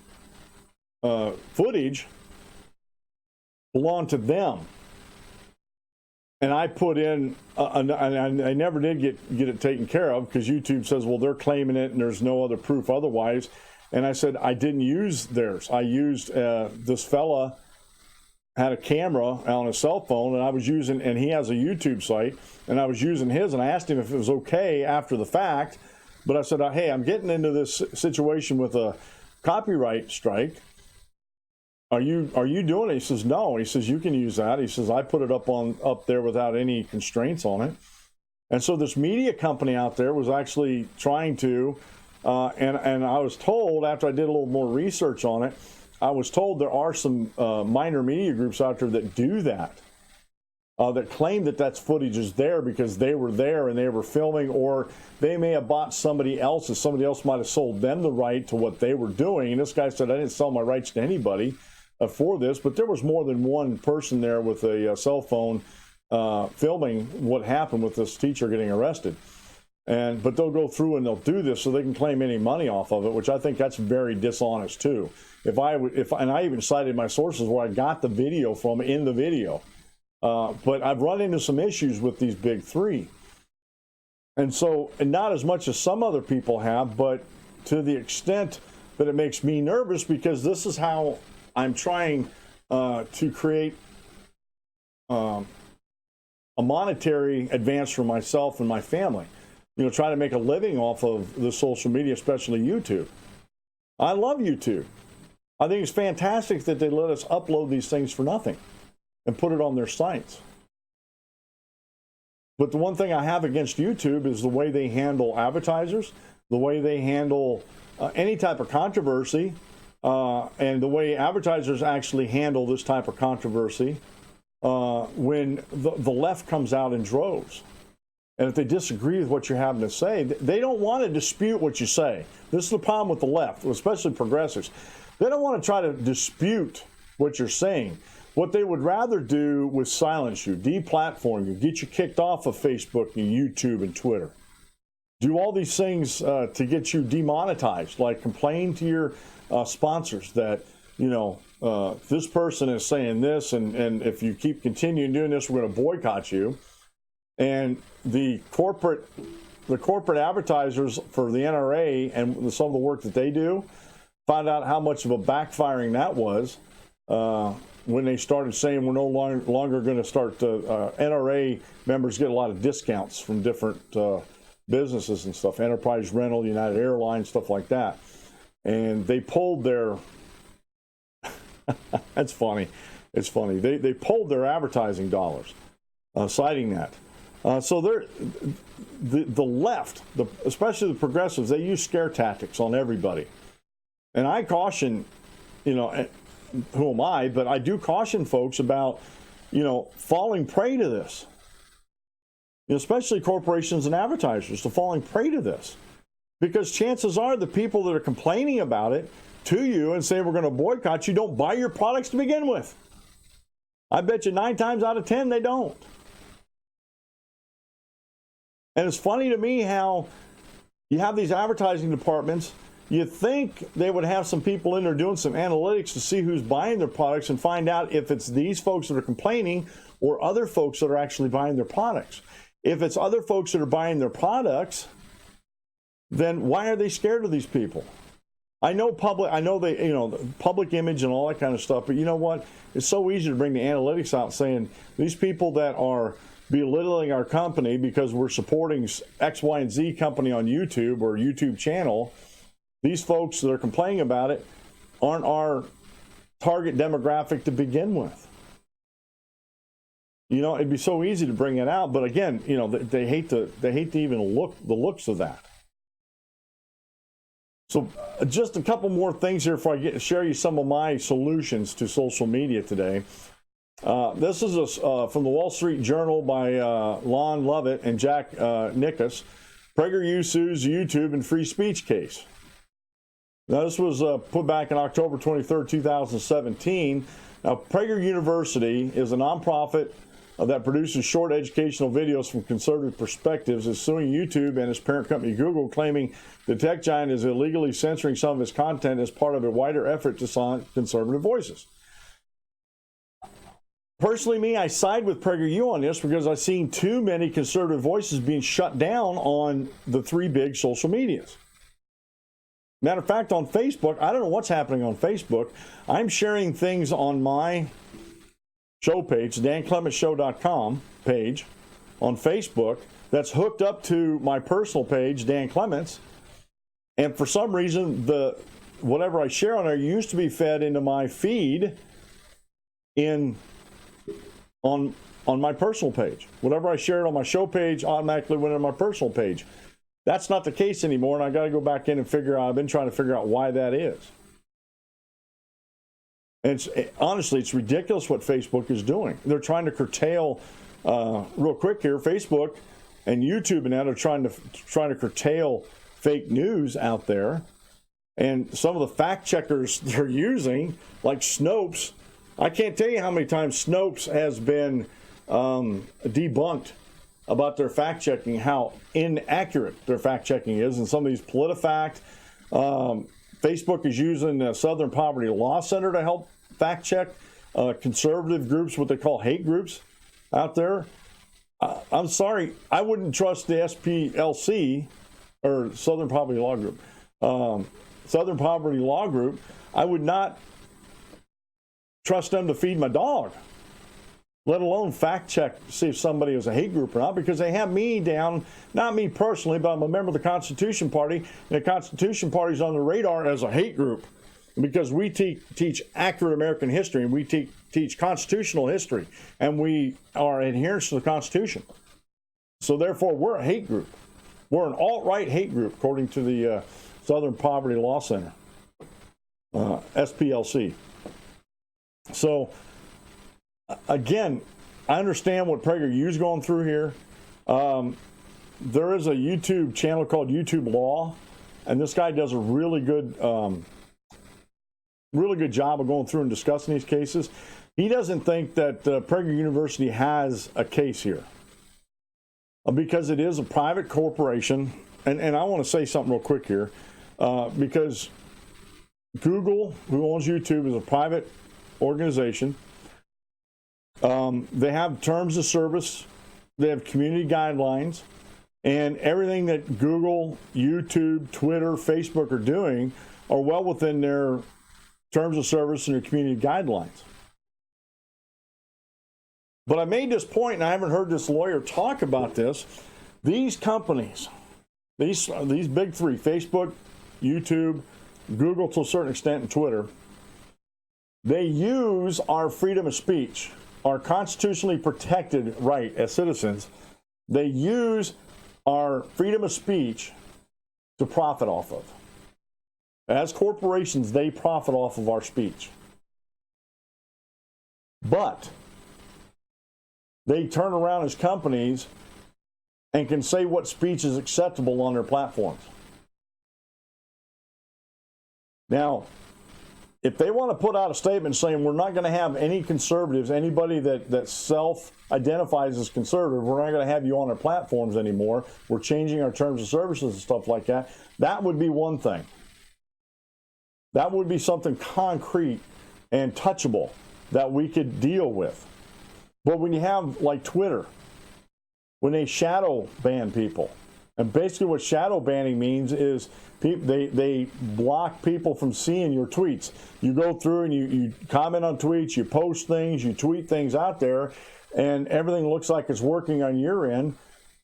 footage belonged to them. And I put in, and I never did get it taken care of because YouTube says, well, they're claiming it and there's no other proof otherwise. And I said, I didn't use theirs. I used this fella had a camera on his cell phone, and I was using, and he has a YouTube site, and I was using his, and I asked him if it was okay after the fact. But I said, hey, I'm getting into this situation with a copyright strike. Are you doing it? He says, no. He says, you can use that. He says, I put it up there without any constraints on it. And so this media company out there was actually trying to, and I was told after I did a little more research on it, I was told there are some minor media groups out there that do that, that claim that that's footage is there because they were there and they were filming, or they may have bought somebody else's. Somebody else might have sold them the right to what they were doing. And this guy said, I didn't sell my rights to anybody for this, but there was more than one person there with a cell phone filming what happened with this teacher getting arrested. But they'll go through and they'll do this so they can claim any money off of it, which I think that's very dishonest too. And I even cited my sources where I got the video from in the video. But I've run into some issues with these big three. And not as much as some other people have, but to the extent that it makes me nervous, because this is how I'm trying to create a monetary advance for myself and my family. Try to make a living off of the social media, especially YouTube. I love YouTube. I think it's fantastic that they let us upload these things for nothing and put it on their sites. But the one thing I have against YouTube is the way they handle advertisers, the way they handle any type of controversy, and the way advertisers actually handle this type of controversy when the left comes out in droves. And if they disagree with what you're having to say, they don't want to dispute what you say. This is the problem with the left, especially progressives. They don't want to try to dispute what you're saying. What they would rather do was silence you, deplatform you, get you kicked off of Facebook and YouTube and Twitter. Do all these things to get you demonetized, like complain to your sponsors that, this person is saying this, and if you keep continuing doing this, we're going to boycott you. And the corporate the corporate advertisers for the NRA and some of the work that they do, found out how much of a backfiring that was when they started saying we're no longer going to start. NRA members get a lot of discounts from different businesses and stuff, Enterprise Rental, United Airlines, stuff like that. And they pulled their, that's funny. It's funny. They pulled their advertising dollars, citing that. So the left, especially the progressives, they use scare tactics on everybody. And I caution, who am I? But I do caution folks about, falling prey to this. Especially corporations and advertisers, to falling prey to this. Because chances are the people that are complaining about it to you and saying we're going to boycott you don't buy your products to begin with. I bet you 9 times out of 10 they don't. And it's funny to me how you have these advertising departments. You think they would have some people in there doing some analytics to see who's buying their products and find out if it's these folks that are complaining or other folks that are actually buying their products. If it's other folks that are buying their products, then why are they scared of these people? I know public image and all that kind of stuff, but you know what? It's so easy to bring the analytics out saying these people that are belittling our company because we're supporting X, Y, and Z company on YouTube or YouTube channel, these folks that are complaining about it aren't our target demographic to begin with. It'd be so easy to bring it out, but again, they hate to even look the looks of that. So just a couple more things here before I share you some of my solutions to social media today. This is from the Wall Street Journal by Lon Lovett and Jack Nickus. PragerU sues YouTube and free speech case. Now, this was put back in October 23rd, 2017. Now, Prager University is a nonprofit that produces short educational videos from conservative perspectives, is suing YouTube and its parent company Google, claiming the tech giant is illegally censoring some of its content as part of a wider effort to silence conservative voices. Personally, I side with PragerU on this because I've seen too many conservative voices being shut down on the 3 big social medias. Matter of fact, on Facebook, I don't know what's happening on Facebook. I'm sharing things on my show page, DanClementsShow.com page on Facebook, that's hooked up to my personal page, Dan Clements. And for some reason, whatever I share on there used to be fed into my feed on my personal page. Whatever I shared on my show page automatically went on my personal page. That's not the case anymore, and I got to go back in and figure out. I've been trying to figure out why that is. And honestly, it's ridiculous what Facebook is doing. They're trying to curtail, real quick here, Facebook and YouTube and that are trying to curtail fake news out there. And some of the fact checkers they're using, like Snopes, I can't tell you how many times Snopes has been debunked about their fact checking, how inaccurate their fact checking is. And some of these PolitiFact, Facebook is using the Southern Poverty Law Center to help fact check conservative groups, what they call hate groups out there. I'm sorry, I wouldn't trust the SPLC or Southern Poverty Law Group. Southern Poverty Law Group, I would not trust them to feed my dog, let alone fact check to see if somebody is a hate group or not, because they have me down, not me personally, but I'm a member of the Constitution Party, and the Constitution Party is on the radar as a hate group because we teach accurate American history, and we teach constitutional history, and we are adherents to the Constitution. So therefore, we're a hate group. We're an alt-right hate group, according to the Southern Poverty Law Center, SPLC. So, again, I understand what PragerU is going through here. There is a YouTube channel called YouTube Law, and this guy does a really good job of going through and discussing these cases. He doesn't think that Prager University has a case here because it is a private corporation. And I want to say something real quick here because Google, who owns YouTube, is a private organization. They have terms of service. They have community guidelines. And everything that Google, YouTube, Twitter, Facebook are doing are well within their terms of service and their community guidelines. But I made this point, and I haven't heard this lawyer talk about this. These companies, these big three, Facebook, YouTube, Google to a certain extent, and Twitter, they use our freedom of speech, our constitutionally protected right as citizens. They use our freedom of speech to profit off of. As corporations, they profit off of our speech. But they turn around as companies and can say what speech is acceptable on their platforms. Now, if they want to put out a statement saying we're not going to have any conservatives, anybody that self-identifies as conservative, we're not going to have you on our platforms anymore, we're changing our terms of services and stuff like that, that would be one thing. That would be something concrete and touchable that we could deal with. But when you have, like Twitter, when they shadow ban people, and basically what shadow banning means is they block people from seeing your tweets. You go through and you comment on tweets, you post things, you tweet things out there, and everything looks like it's working on your end,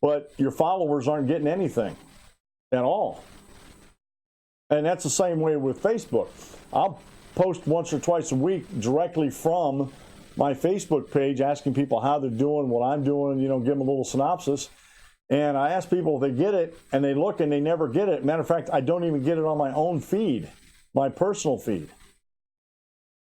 but your followers aren't getting anything at all. And that's the same way with Facebook. I'll post once or twice a week directly from my Facebook page asking people how they're doing, what I'm doing, give them a little synopsis. And I ask people if they get it, and they look and they never get it. Matter of fact, I don't even get it on my own feed, my personal feed.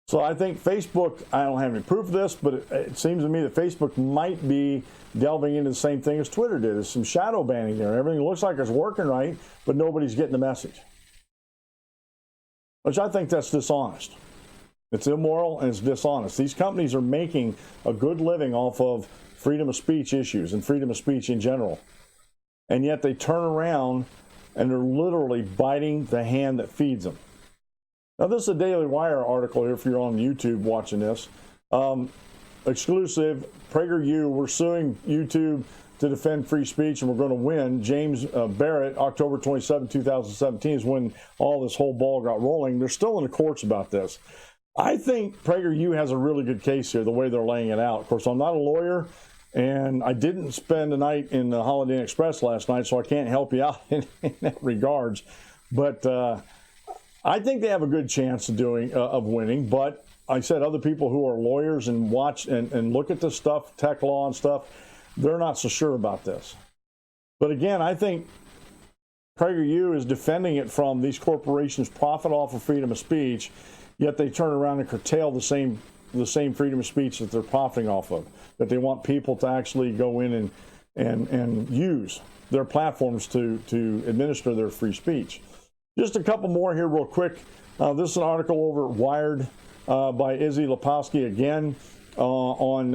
So I think Facebook, I don't have any proof of this, but it seems to me that Facebook might be delving into the same thing as Twitter did. There's some shadow banning there. Everything looks like it's working right, but nobody's getting the message. Which I think that's dishonest. It's immoral and it's dishonest. These companies are making a good living off of freedom of speech issues and freedom of speech in general. And yet they turn around and they're literally biting the hand that feeds them. Now, this is a Daily Wire article here if you're on YouTube watching this. Exclusive, PragerU, we're suing YouTube to defend free speech and we're going to win. James Barrett, October 27, 2017 is when all this whole ball got rolling. They're still in the courts about this. I think PragerU has a really good case here, the way they're laying it out. Of course, I'm not a lawyer, and I didn't spend the night in the Holiday Inn Express last night, so I can't help you out in that regards. But I think they have a good chance of winning. But I said other people who are lawyers and watch and look at this stuff, tech law and stuff, they're not so sure about this. But again, I think PragerU is defending it from these corporations profit off of freedom of speech, yet they turn around and curtail the same freedom of speech that they're profiting off of, that they want people to actually go in and use their platforms to administer their free speech. Just a couple more here real quick. This is an article over at Wired by Izzy Lepowski again on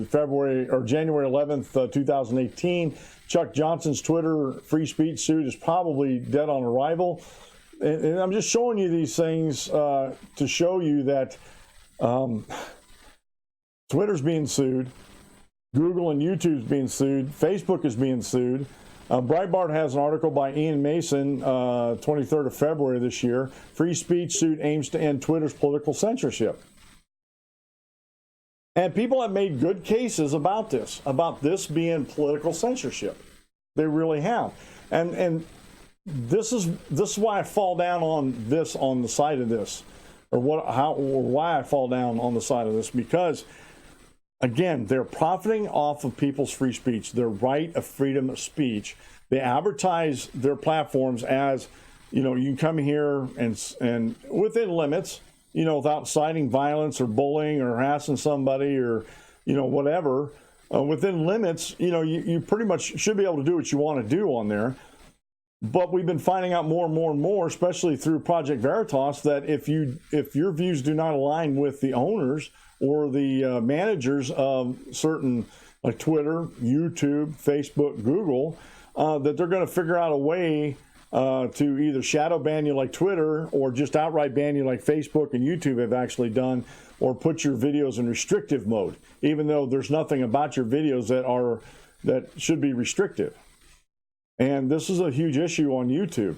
January 11th, 2018. Chuck Johnson's Twitter free speech suit is probably dead on arrival. And I'm just showing you these things to show you that Twitter's being sued, Google and YouTube's being sued, Facebook is being sued. Breitbart has an article by Ian Mason, 23rd of February this year. Free speech suit aims to end Twitter's political censorship. And people have made good cases about this being political censorship. They really have. And this is why I fall down on the side of this, or why I fall down on the side of this, because again, they're profiting off of people's free speech, their right of freedom of speech. They advertise their platforms as, you can come here and within limits, without citing violence or bullying or harassing somebody or, whatever. Within limits, you pretty much should be able to do what you want to do on there. But we've been finding out more and more and more, especially through Project Veritas, that if your views do not align with the owners or the managers of certain like Twitter, YouTube, Facebook, Google, that they're going to figure out a way to either shadow ban you like Twitter or just outright ban you like Facebook and YouTube have actually done, or put your videos in restrictive mode, even though there's nothing about your videos that should be restrictive. And this is a huge issue on YouTube.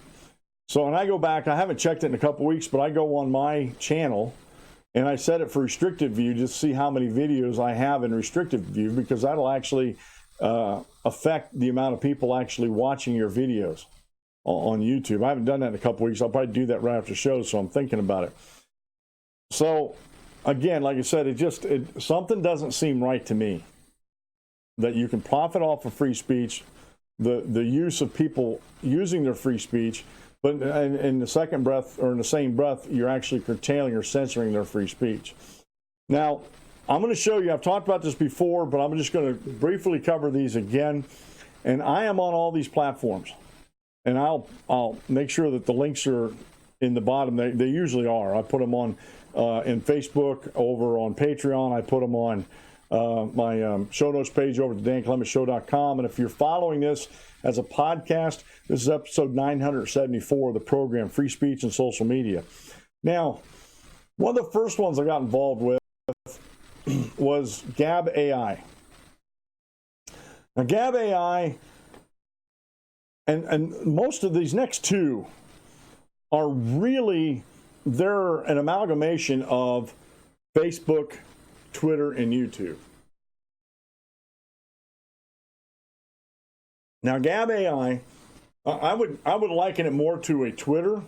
So, and I go back, I haven't checked it in a couple weeks, but I go on my channel and I set it for restricted view just to see how many videos I have in restricted view, because that'll actually affect the amount of people actually watching your videos on YouTube. I haven't done that in a couple weeks. I'll probably do that right after the show, so I'm thinking about it. So, again, like I said, something doesn't seem right to me that you can profit off of free speech, the use of people using their free speech, but in the second breath, or in the same breath, you're actually curtailing or censoring their free speech. Now, I'm going to show you, I've talked about this before, but I'm just going to briefly cover these again. And I am on all these platforms. And I'll make sure that the links are in the bottom. They usually are. I put them on in Facebook, over on Patreon. I put them on my show notes page over to DanClementsShow.com. And if you're following this as a podcast, this is episode 974 of the program, Free Speech and Social Media. Now, one of the first ones I got involved with was Gab.AI. Now, Gab.AI, and most of these next two are really, they're an amalgamation of Facebook, Twitter, and YouTube. Now, Gab.AI, I would liken it more to a Twitter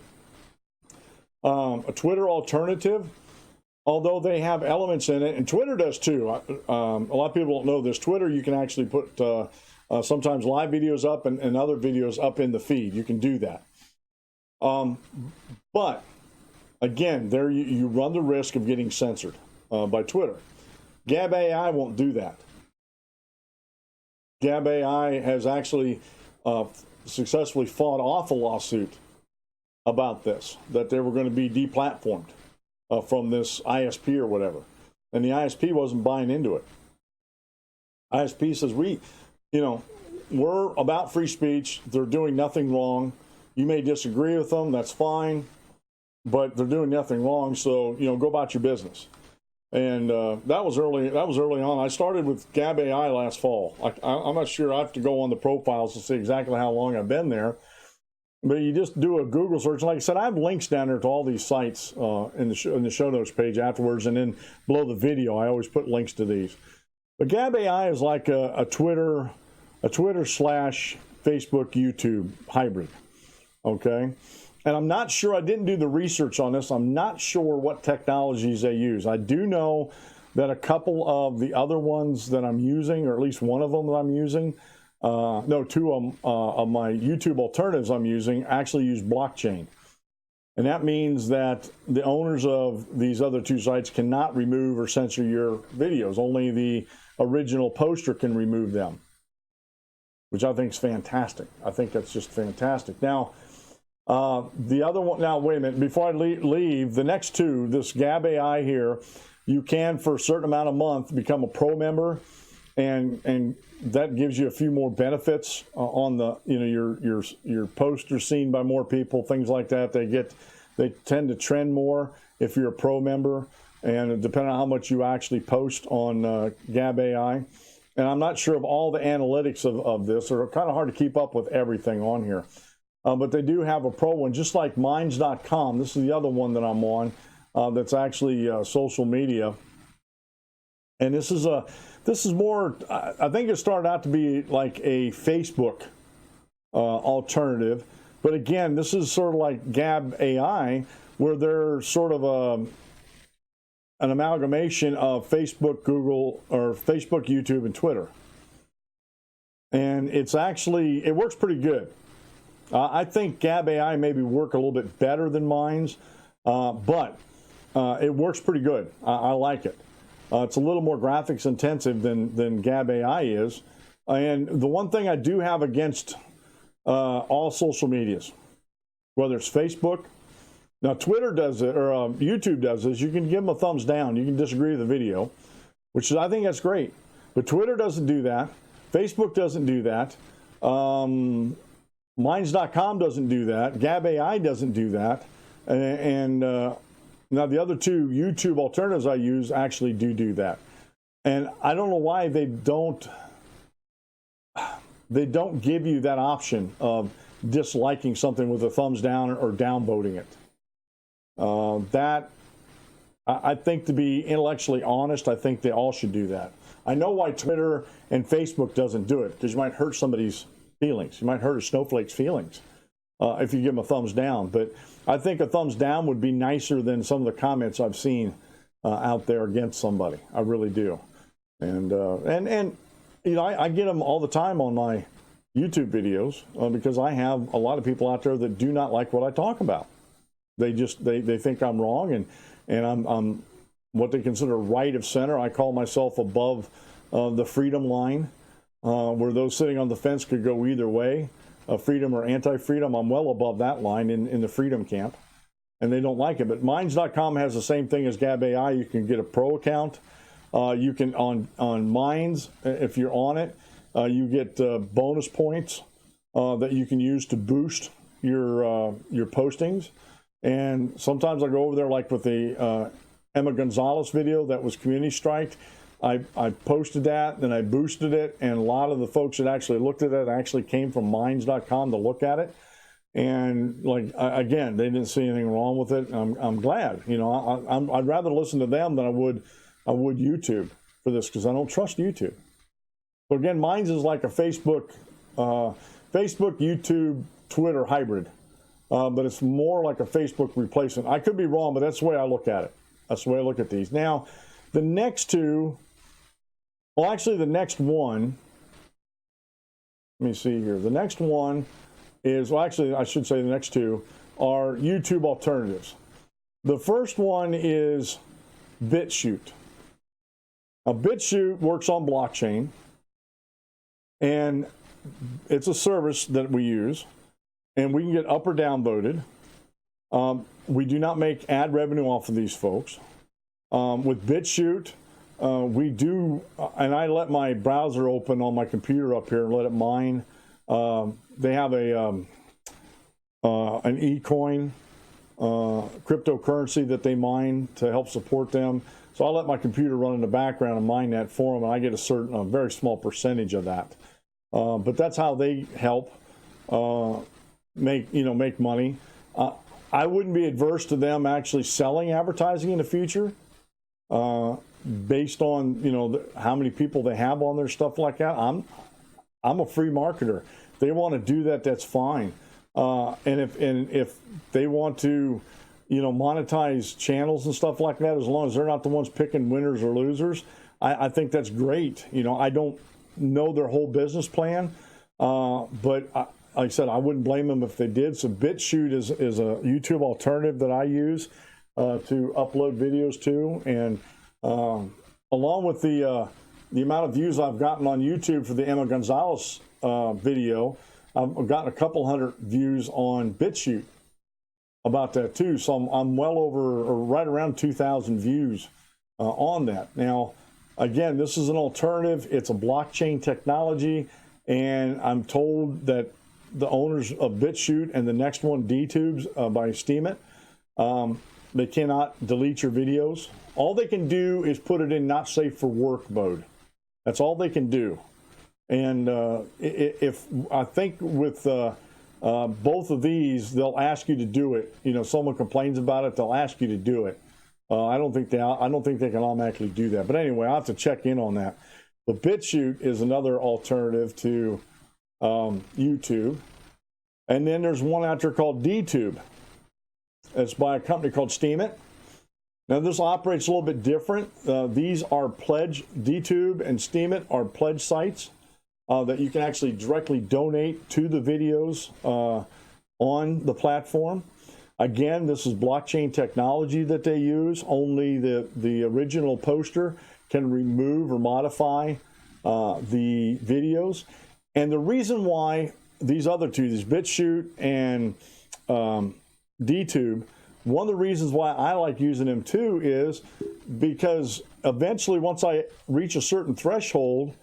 alternative, although they have elements in it, and Twitter does too. A lot of people don't know this. Twitter, you can actually put sometimes live videos up and other videos up in the feed. You can do that. But again, there you run the risk of getting censored by Twitter. Gab.AI won't do that. Gab.AI has actually successfully fought off a lawsuit about this, that they were going to be deplatformed from this ISP or whatever. And the ISP wasn't buying into it. ISP says, we're about free speech. They're doing nothing wrong. You may disagree with them. That's fine. But they're doing nothing wrong. So, go about your business. And that was early on. I started with Gab.AI last fall. I'm not sure. I have to go on the profiles to see exactly how long I've been there. But you just do a Google search. Like I said, I have links down there to all these sites in the show notes page afterwards, and then below the video, I always put links to these. But Gab.AI is like a Twitter / Facebook YouTube hybrid. Okay, and I'm not sure. I didn't do the research on this. I'm not sure what technologies they use. I do know that a couple of the other ones that I'm using, or at least one of them that I'm using. Two of my YouTube alternatives I'm using actually use blockchain. And that means that the owners of these other two sites cannot remove or censor your videos. Only the original poster can remove them, which I think is fantastic. I think that's just fantastic. Now, the other one, now wait a minute, before I leave, the next two, this Gab.AI here, you can, for a certain amount of month, become a pro member, and that gives you a few more benefits on the, your posters seen by more people, things like that. They tend to trend more if you're a pro member, and depending on how much you actually post on Gab.AI. And I'm not sure of all the analytics of this. They're kind of hard to keep up with everything on here. But they do have a pro one, just like Minds.com. This is the other one that I'm on that's actually social media. And this is more, I think it started out to be like a Facebook alternative. But again, this is sort of like Gab.AI, where they're sort of an amalgamation of Facebook, Google, or Facebook, YouTube, and Twitter. And it works pretty good. I think Gab.AI maybe work a little bit better than Minds, but it works pretty good. I like it. It's a little more graphics intensive than Gab.AI is. And the one thing I do have against all social medias, whether it's Facebook, now Twitter does it, or YouTube does this, you can give them a thumbs down. You can disagree with the video, I think that's great. But Twitter doesn't do that. Facebook doesn't do that. Minds.com doesn't do that. Gab.AI doesn't do that. And now the other two YouTube alternatives I use actually do that. And I don't know why they don't they don't give you that option of disliking something with a thumbs down or downvoting it. That, I think, to be intellectually honest, I think they all should do that. I know why Twitter and Facebook doesn't do it, because you might hurt somebody's feelings. You might hurt a snowflake's feelings if you give them a thumbs down. But I think a thumbs down would be nicer than some of the comments I've seen out there against somebody. I really do. And you know, I get them all the time on my YouTube videos because I have a lot of people out there that do not like what I talk about. They think I'm wrong, and I'm what they consider right of center. I call myself above the freedom line, where those sitting on the fence could go either way, freedom or anti-freedom. I'm well above that line in the freedom camp, and they don't like it. But Minds.com has the same thing as Gab.AI. You can get a pro account. You can on Minds, if you're on it, you get bonus points that you can use to boost your postings. And sometimes I go over there, like with the Emma Gonzalez video that was community striked. I posted that, then I boosted it, and a lot of the folks that actually looked at it actually came from Minds.com to look at it. And like again, they didn't see anything wrong with it. I'm glad. You know, I'd rather listen to them than I would YouTube for this, because I don't trust YouTube. So again, Minds is like a Facebook, YouTube, Twitter hybrid. But it's more like a Facebook replacement. I could be wrong, but that's the way I look at it. That's the way I look at these. Now, the next two, well, actually the next one, let me see here. The next one is, well, actually, I should say the next two are YouTube alternatives. The first one is BitChute. Now, BitChute works on blockchain, and it's a service that we use. And we can get up or down voted. We do not make ad revenue off of these folks. With BitChute, we do, and I let my browser open on my computer up here and let it mine. They have an eCoin cryptocurrency that they mine to help support them. So I let my computer run in the background and mine that for them, and I get a very small percentage of that. But that's how they help make money. I wouldn't be adverse to them actually selling advertising in the future, based on how many people they have on their stuff like that. I'm a free marketer. If they want to do that, that's fine. And if they want to monetize channels and stuff like that, as long as they're not the ones picking winners or losers, I think that's great. I don't know their whole business plan, but like I said, I wouldn't blame them if they did. So BitChute is a YouTube alternative that I use to upload videos to. And along with the amount of views I've gotten on YouTube for the Emma Gonzalez video, I've gotten a couple hundred views on BitChute about that too. So I'm well over, or right around 2,000 views on that. Now, again, this is an alternative. It's a blockchain technology. And I'm told that the owners of BitChute and the next one, DTubes by Steemit, they cannot delete your videos. All they can do is put it in not safe for work mode. That's all they can do. And if I think with both of these, they'll ask you to do it. Someone complains about it, they'll ask you to do it. I don't think they can automatically do that. But anyway, I'll have to check in on that. But BitChute is another alternative to YouTube. And then there's one out there called DTube. It's by a company called Steemit. Now this operates a little bit different. These are pledge, DTube and Steemit are pledge sites that you can actually directly donate to the videos on the platform. Again, this is blockchain technology that they use. Only the original poster can remove or modify the videos. And the reason why these other two, these BitChute and DTube, one of the reasons why I like using them too is because eventually once I reach a certain threshold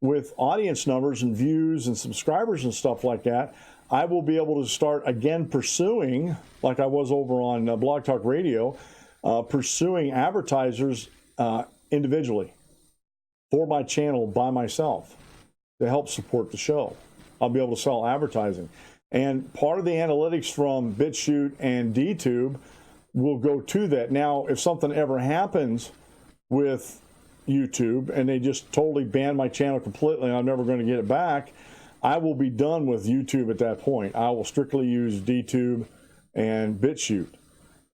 with audience numbers and views and subscribers and stuff like that, I will be able to start again pursuing, like I was over on Blog Talk Radio, pursuing advertisers individually for my channel by myself to help support the show. I'll be able to sell advertising. And part of the analytics from BitChute and DTube will go to that. Now, if something ever happens with YouTube and they just totally ban my channel completely and I'm never going to get it back, I will be done with YouTube at that point. I will strictly use DTube and BitChute.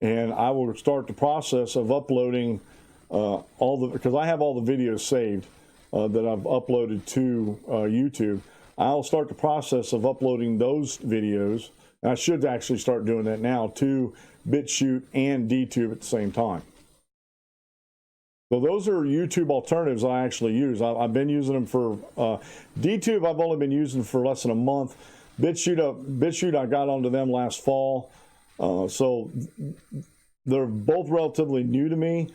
And I will start the process of uploading because I have all the videos saved that I've uploaded to YouTube. I'll start the process of uploading those videos. I should actually start doing that now to BitChute and DTube at the same time. So those are YouTube alternatives I actually use. I've been using them for DTube. I've only been using for less than a month. BitChute I got onto them last fall. So they're both relatively new to me,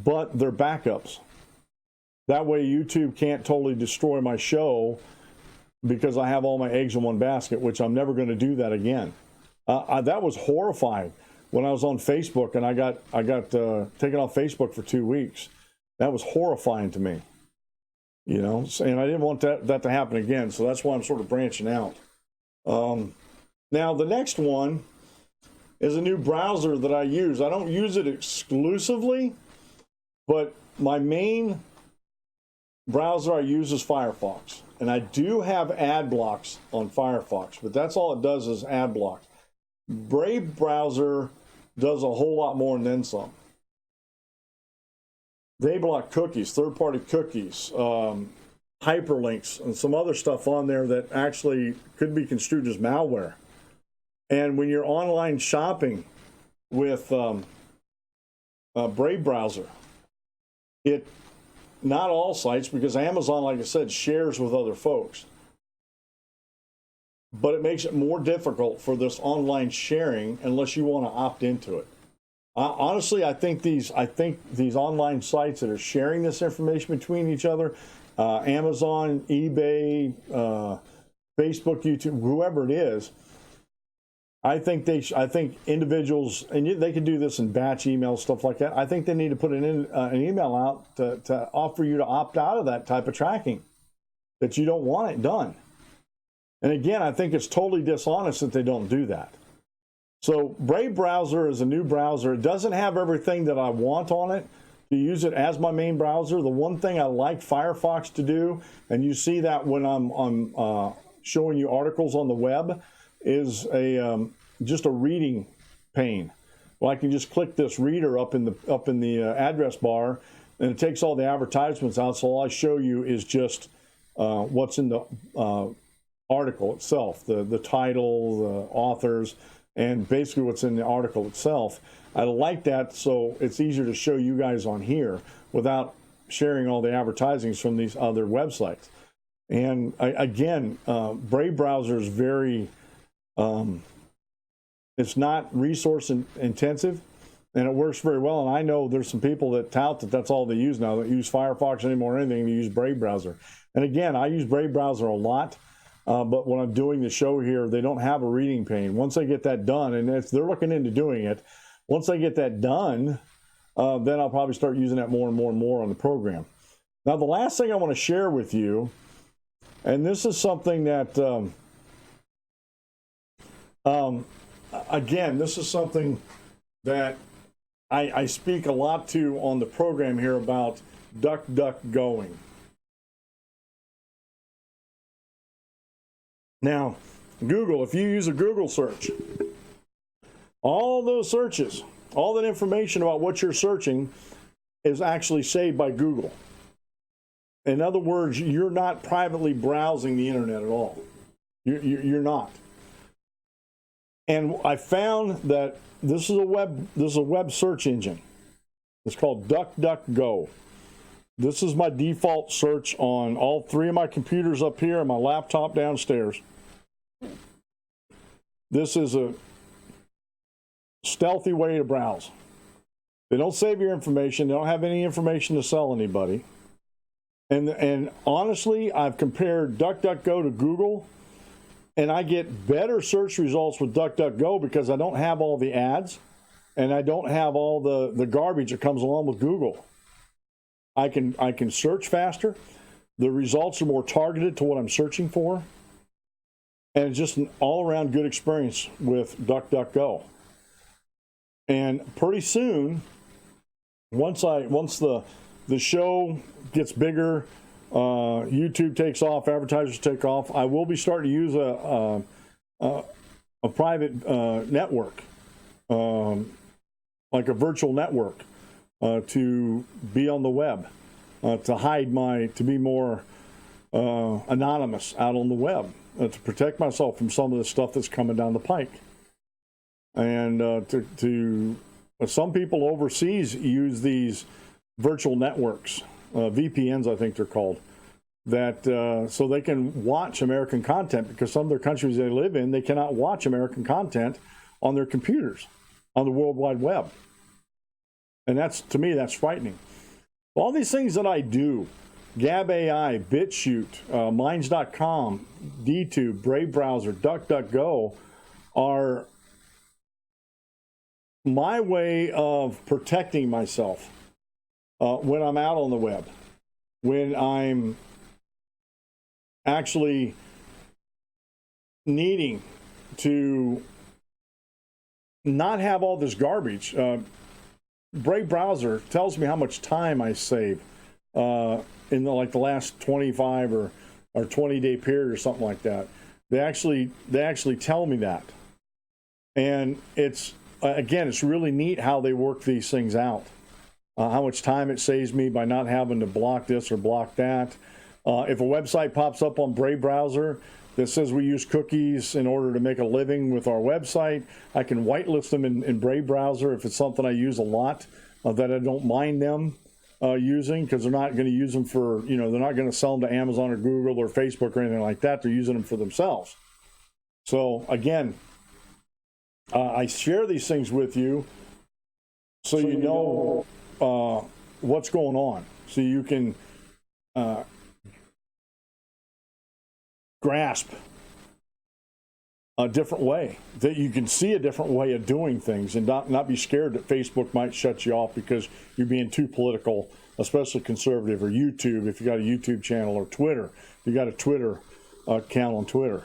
but they're backups. That way YouTube can't totally destroy my show because I have all my eggs in one basket, which I'm never going to do that again. That was horrifying when I was on Facebook and I got taken off Facebook for 2 weeks. That was horrifying to me, you know, and I didn't want that to happen again. So that's why I'm sort of branching out. Now the next one is a new browser that I use. I don't use it exclusively, but my main browser I use is Firefox. And I do have ad blocks on Firefox, but that's all it does is ad blocks. Brave browser does a whole lot more and then some. They block cookies, third-party cookies, hyperlinks, and some other stuff on there that actually could be construed as malware. And when you're online shopping with Brave browser, not all sites, because Amazon, like I said, shares with other folks. But it makes it more difficult for this online sharing unless you want to opt into it. Honestly, I think these online sites that are sharing this information between each other, Amazon, eBay, Facebook, YouTube, whoever it is, I think individuals, and they can do this in batch emails, stuff like that. I think they need to put an email out to offer you to opt out of that type of tracking, that you don't want it done. And again, I think it's totally dishonest that they don't do that. So Brave browser is a new browser. It doesn't have everything that I want on it to use it as my main browser. The one thing I like Firefox to do, and you see that when I'm showing you articles on the web, is just a reading pane. Well, I can just click this reader up in the address bar, and it takes all the advertisements out. So all I show you is just what's in the article itself, the title, the authors, and basically what's in the article itself. I like that, so it's easier to show you guys on here without sharing all the advertisings from these other websites. And again, Brave browser is very it's not resource intensive, and it works very well. And I know there's some people that tout that that's all they use now. They don't use Firefox anymore or anything. They use Brave browser. And again, I use Brave browser a lot, but when I'm doing the show here, they don't have a reading pane. Once they get that done, and if they're looking into doing it, once they get that done, then I'll probably start using that more and more and more on the program. Now, the last thing I want to share with you, and this is something that again, this is something that I speak a lot to on the program here about DuckDuckGoing. Now, Google, if you use a Google search, all those searches, all that information about what you're searching is actually saved by Google. In other words, you're not privately browsing the internet at all. You're not. And I found that this is a web search engine. It's called DuckDuckGo. This is my default search on all three of my computers up here and my laptop downstairs. This is a stealthy way to browse. They don't save your information. They don't have any information to sell anybody. And honestly, I've compared DuckDuckGo to Google, and I get better search results with DuckDuckGo because I don't have all the ads and I don't have all the garbage that comes along with Google. I can search faster. The results are more targeted to what I'm searching for. And it's just an all-around good experience with DuckDuckGo. And pretty soon, once the show gets bigger, YouTube takes off, advertisers take off, I will be starting to use a private network, like a virtual network, to be on the web, to be more anonymous out on the web, to protect myself from some of the stuff that's coming down the pike. And some people overseas use these virtual networks, VPNs I think they're called, that so they can watch American content, because some of their countries they live in, they cannot watch American content on their computers, on the World Wide Web. And to me, that's frightening. All these things that I do, Gab.AI, BitChute, Minds.com, DTube, Brave Browser, DuckDuckGo, are my way of protecting myself when I'm out on the web, when I'm actually needing to not have all this garbage. Brave Browser tells me how much time I save in the last 25 or 20-day period or something like that. They actually tell me that, and it's really neat how they work these things out. How much time it saves me by not having to block this or block that. If a website pops up on Brave Browser that says we use cookies in order to make a living with our website, I can whitelist them in Brave Browser if it's something I use a lot that I don't mind them using, because they're not going to use them for, they're not going to sell them to Amazon or Google or Facebook or anything like that. They're using them for themselves. So again, I share these things with you so you know what's going on, so you can grasp a different way, that you can see a different way of doing things, and not be scared that Facebook might shut you off because you're being too political, especially conservative, or YouTube if you got a YouTube channel, or Twitter if you got a Twitter account on Twitter.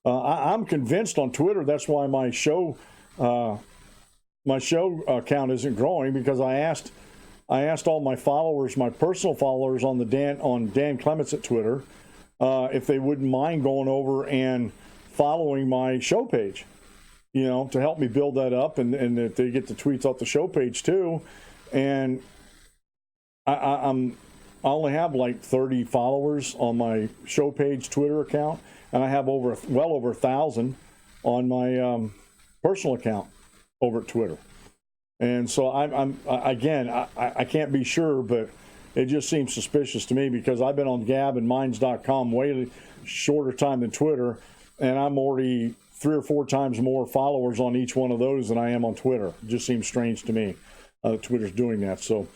I'm convinced on Twitter that's why my show account isn't growing, because I asked all my followers, my personal followers on Dan Clements at Twitter, if they wouldn't mind going over and following my show page, to help me build that up, and if they get the tweets off the show page too. And I only have like 30 followers on my show page Twitter account, and I have well over 1,000 on my personal account over at Twitter. And so I can't be sure, but it just seems suspicious to me, because I've been on Gab and Minds.com way shorter time than Twitter, and I'm already 3 or 4 times more followers on each one of those than I am on Twitter. It just seems strange to me that Twitter's doing that. So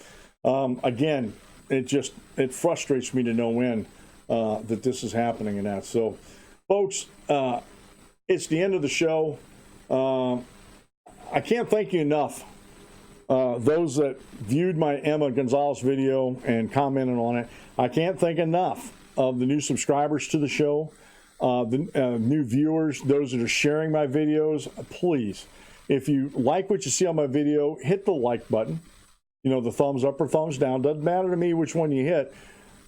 again, it frustrates me to no end that this is happening and that. So folks, it's the end of the show. I can't thank you enough. Those that viewed my Emma Gonzalez video and commented on it, I can't thank enough of the new subscribers to the show, the new viewers, those that are sharing my videos. Please, if you like what you see on my video, hit the like button. The thumbs up or thumbs down. Doesn't matter to me which one you hit,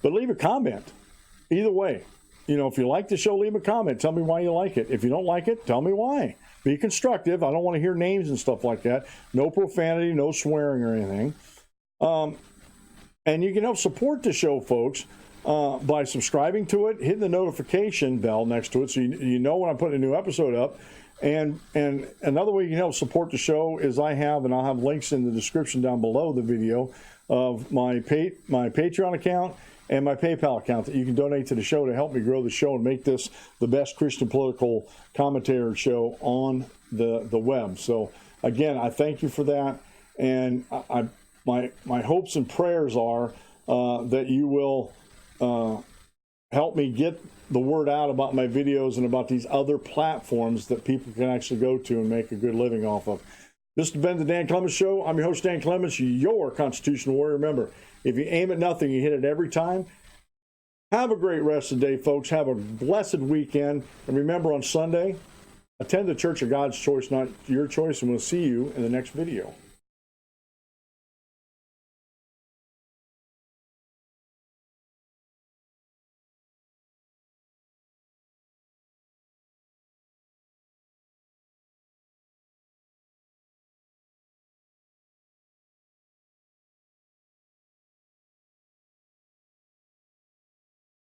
but leave a comment. Either way, if you like the show, leave a comment. Tell me why you like it. If you don't like it, tell me why. Be constructive. I don't want to hear names and stuff like that. No profanity, no swearing or anything. And you can help support the show, folks, by subscribing to it, hitting the notification bell next to it so you know when I'm putting a new episode up. And another way you can help support the show is I'll have links in the description down below the video of my Patreon account and my PayPal account that you can donate to the show to help me grow the show and make this the best Christian political commentary show on the web. So again, I thank you for that, and my hopes and prayers are that you will help me get the word out about my videos and about these other platforms that people can actually go to and make a good living off of. This has been the Dan Clements Show. I'm your host, Dan Clements, your constitutional warrior. Remember, if you aim at nothing, you hit it every time. Have a great rest of the day, folks. Have a blessed weekend. And remember, on Sunday, attend the Church of God's Choice, not your choice. And we'll see you in the next video.